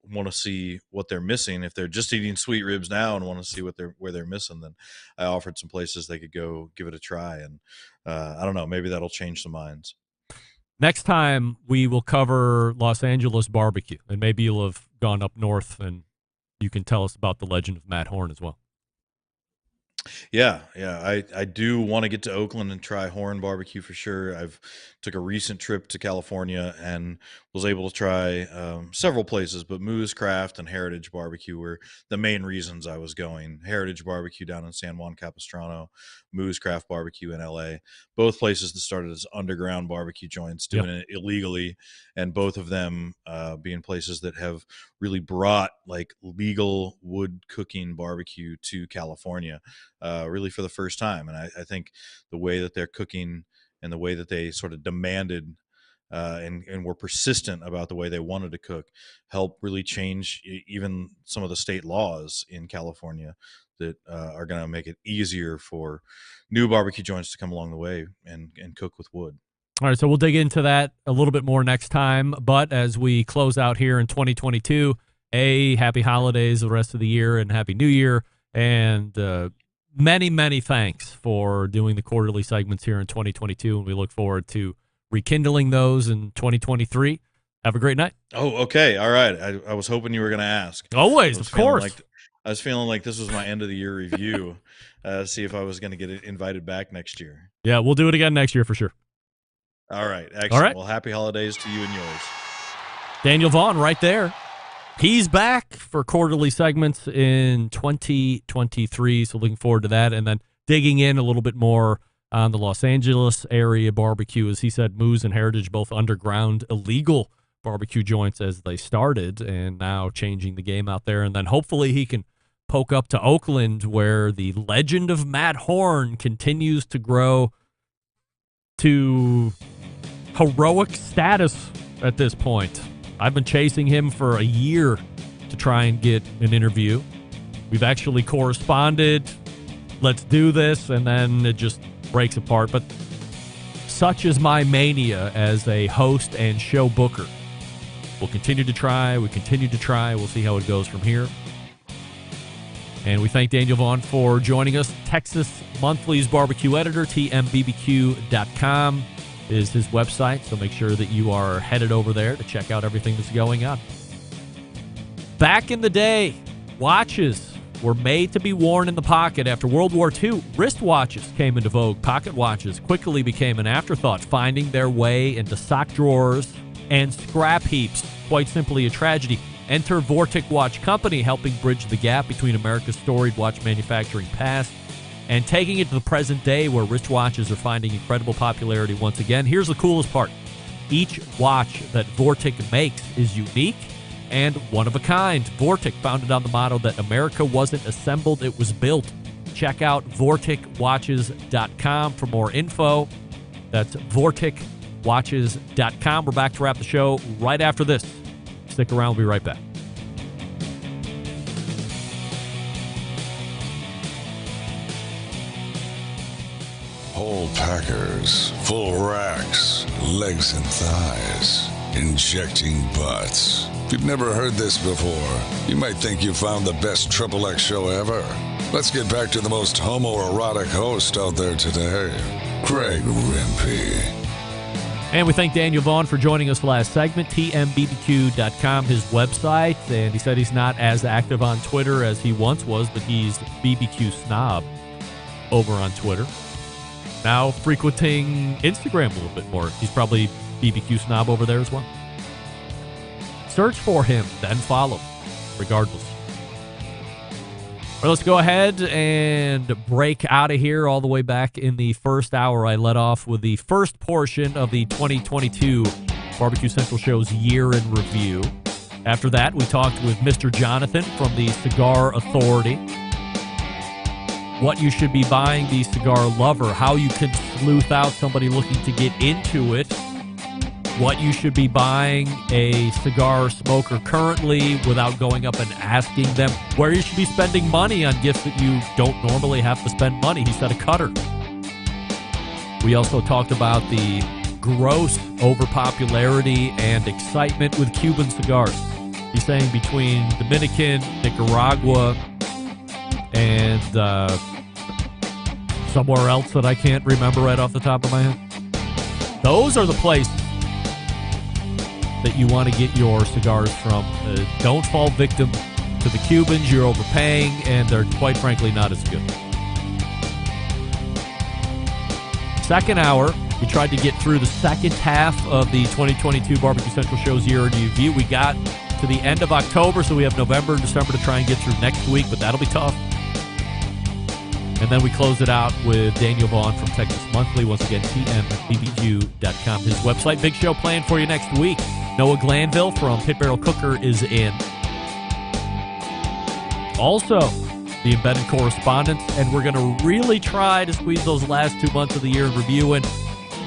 want to see what they're missing, if they're just eating sweet ribs now and want to see where they're missing, then I offered some places they could go give it a try, and I don't know, maybe that'll change some minds. Next time, we will cover Los Angeles barbecue, and maybe you'll have gone up north, and you can tell us about the legend of Matt Horn as well. Yeah. I do want to get to Oakland and try Horn barbecue for sure. I've took a recent trip to California and was able to try several places, but Moo's Craft and Heritage Barbecue were the main reasons I was going. Heritage Barbecue down in San Juan Capistrano, Moo's Craft Barbecue in LA, both places that started as underground barbecue joints doing it illegally, and both of them being places that have really brought like legal wood cooking barbecue to California really for the first time. And I think the way that they're cooking and the way that they sort of demanded and were persistent about the way they wanted to cook help really change even some of the state laws in California that are going to make it easier for new barbecue joints to come along the way and cook with wood. All right, so we'll dig into that a little bit more next time. But as we close out here in 2022, happy holidays the rest of the year, and happy New Year. And many, many thanks for doing the quarterly segments here in 2022. And we look forward to rekindling those in 2023. Have a great night. Oh, okay. All right. I was hoping you were going to ask. Always, of course. I was feeling like this was my end of the year review. See if I was going to get invited back next year. Yeah, we'll do it again next year for sure. All right. Excellent. All right. Well, happy holidays to you and yours. Daniel Vaughn right there. He's back for quarterly segments in 2023, so looking forward to that. And then digging in a little bit more on the Los Angeles area barbecue. As he said, Moo's and Heritage, both underground illegal barbecue joints as they started, and now changing the game out there. And then hopefully he can poke up to Oakland, where the legend of Matt Horn continues to grow to heroic status at this point. I've been chasing him for a year to try and get an interview. We've actually corresponded. Let's do this. And then it just breaks apart. But such is my mania as a host and show booker. We'll continue to try. We continue to try. We'll see how it goes from here. And we thank Daniel Vaughn for joining us. Texas Monthly's barbecue editor, tmbbq.com is his website. So make sure that you are headed over there to check out everything that's going on. Back in the day, watches were made to be worn in the pocket. After World War II, wristwatches came into vogue. Pocket watches quickly became an afterthought, finding their way into sock drawers and scrap heaps. Quite simply a tragedy. Enter Vortic Watch Company, helping bridge the gap between America's storied watch manufacturing past and taking it to the present day where wristwatches are finding incredible popularity once again. Here's the coolest part. Each watch that Vortic makes is unique and one of a kind. Vortic, founded on the motto that America wasn't assembled, it was built. Check out VorticWatches.com for more info. That's VorticWatches.com. We're back to wrap the show right after this. Stick around. We'll be right back. Whole packers, full racks, legs and thighs, injecting butts. If you've never heard this before, you might think you found the best XXX show ever. Let's get back to the most homoerotic host out there today, Craig Rimpey. And we thank Daniel Vaughn for joining us last segment, tmbbq.com, his website. And he said he's not as active on Twitter as he once was, but he's BBQ Snob over on Twitter. Now frequenting Instagram a little bit more. He's probably BBQ Snob over there as well. Search for him, then follow, regardless. Well, let's go ahead and break out of here all the way back in the first hour. I led off with the first portion of the 2022 Barbecue Central Show's year in review. After that, we talked with Mr. Jonathan from the Cigar Authority. What you should be buying, the cigar lover, how you can sleuth out somebody looking to get into it, what you should be buying a cigar smoker currently without going up and asking them, where you should be spending money on gifts that you don't normally have to spend money. He said a cutter. We also talked about the gross overpopularity and excitement with Cuban cigars. He's saying between Dominican, Nicaragua, and somewhere else that I can't remember right off the top of my head. Those are the places that you want to get your cigars from. Don't fall victim to the Cubans. You're overpaying, and they're quite frankly not as good. Second hour, we tried to get through the second half of the 2022 Barbecue Central Show's year in review. We got to the end of October, so we have November and December to try and get through next week, but that'll be tough. And then we close it out with Daniel Vaughn from Texas Monthly. Once again, tmbbq.com, his website. Big show planned for you next week. Noah Glanville from Pit Barrel Cooker is in. Also, the embedded correspondence, and we're going to really try to squeeze those last 2 months of the year in review in.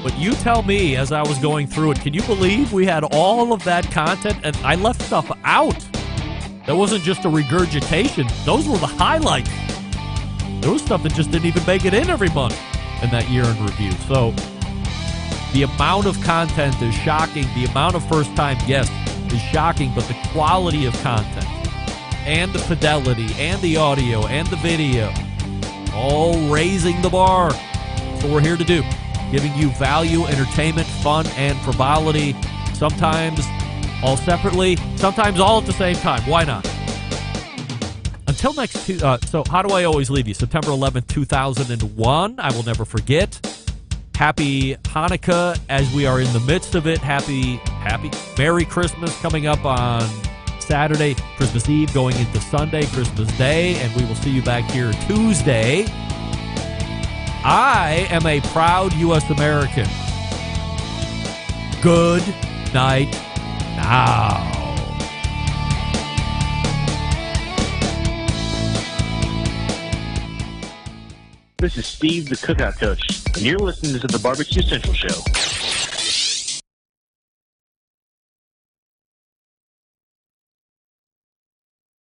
But you tell me, as I was going through it, can you believe we had all of that content and I left stuff out? That wasn't just a regurgitation. Those were the highlights. There was stuff that just didn't even make it in every month in that year in review. So the amount of content is shocking. The amount of first-time guests is shocking, but the quality of content and the fidelity and the audio and the video, all raising the bar. That's what we're here to do, giving you value, entertainment, fun, and frivolity, sometimes all separately, sometimes all at the same time. Why not? Until next Tuesday, so how do I always leave you? September 11th, 2001. I will never forget. Happy Hanukkah as we are in the midst of it. Happy Merry Christmas coming up on Saturday, Christmas Eve going into Sunday, Christmas Day, and we will see you back here Tuesday. I am a proud U.S. American. Good night now. This is Steve, the Cookout Coach, and you're listening to the Barbecue Central Show.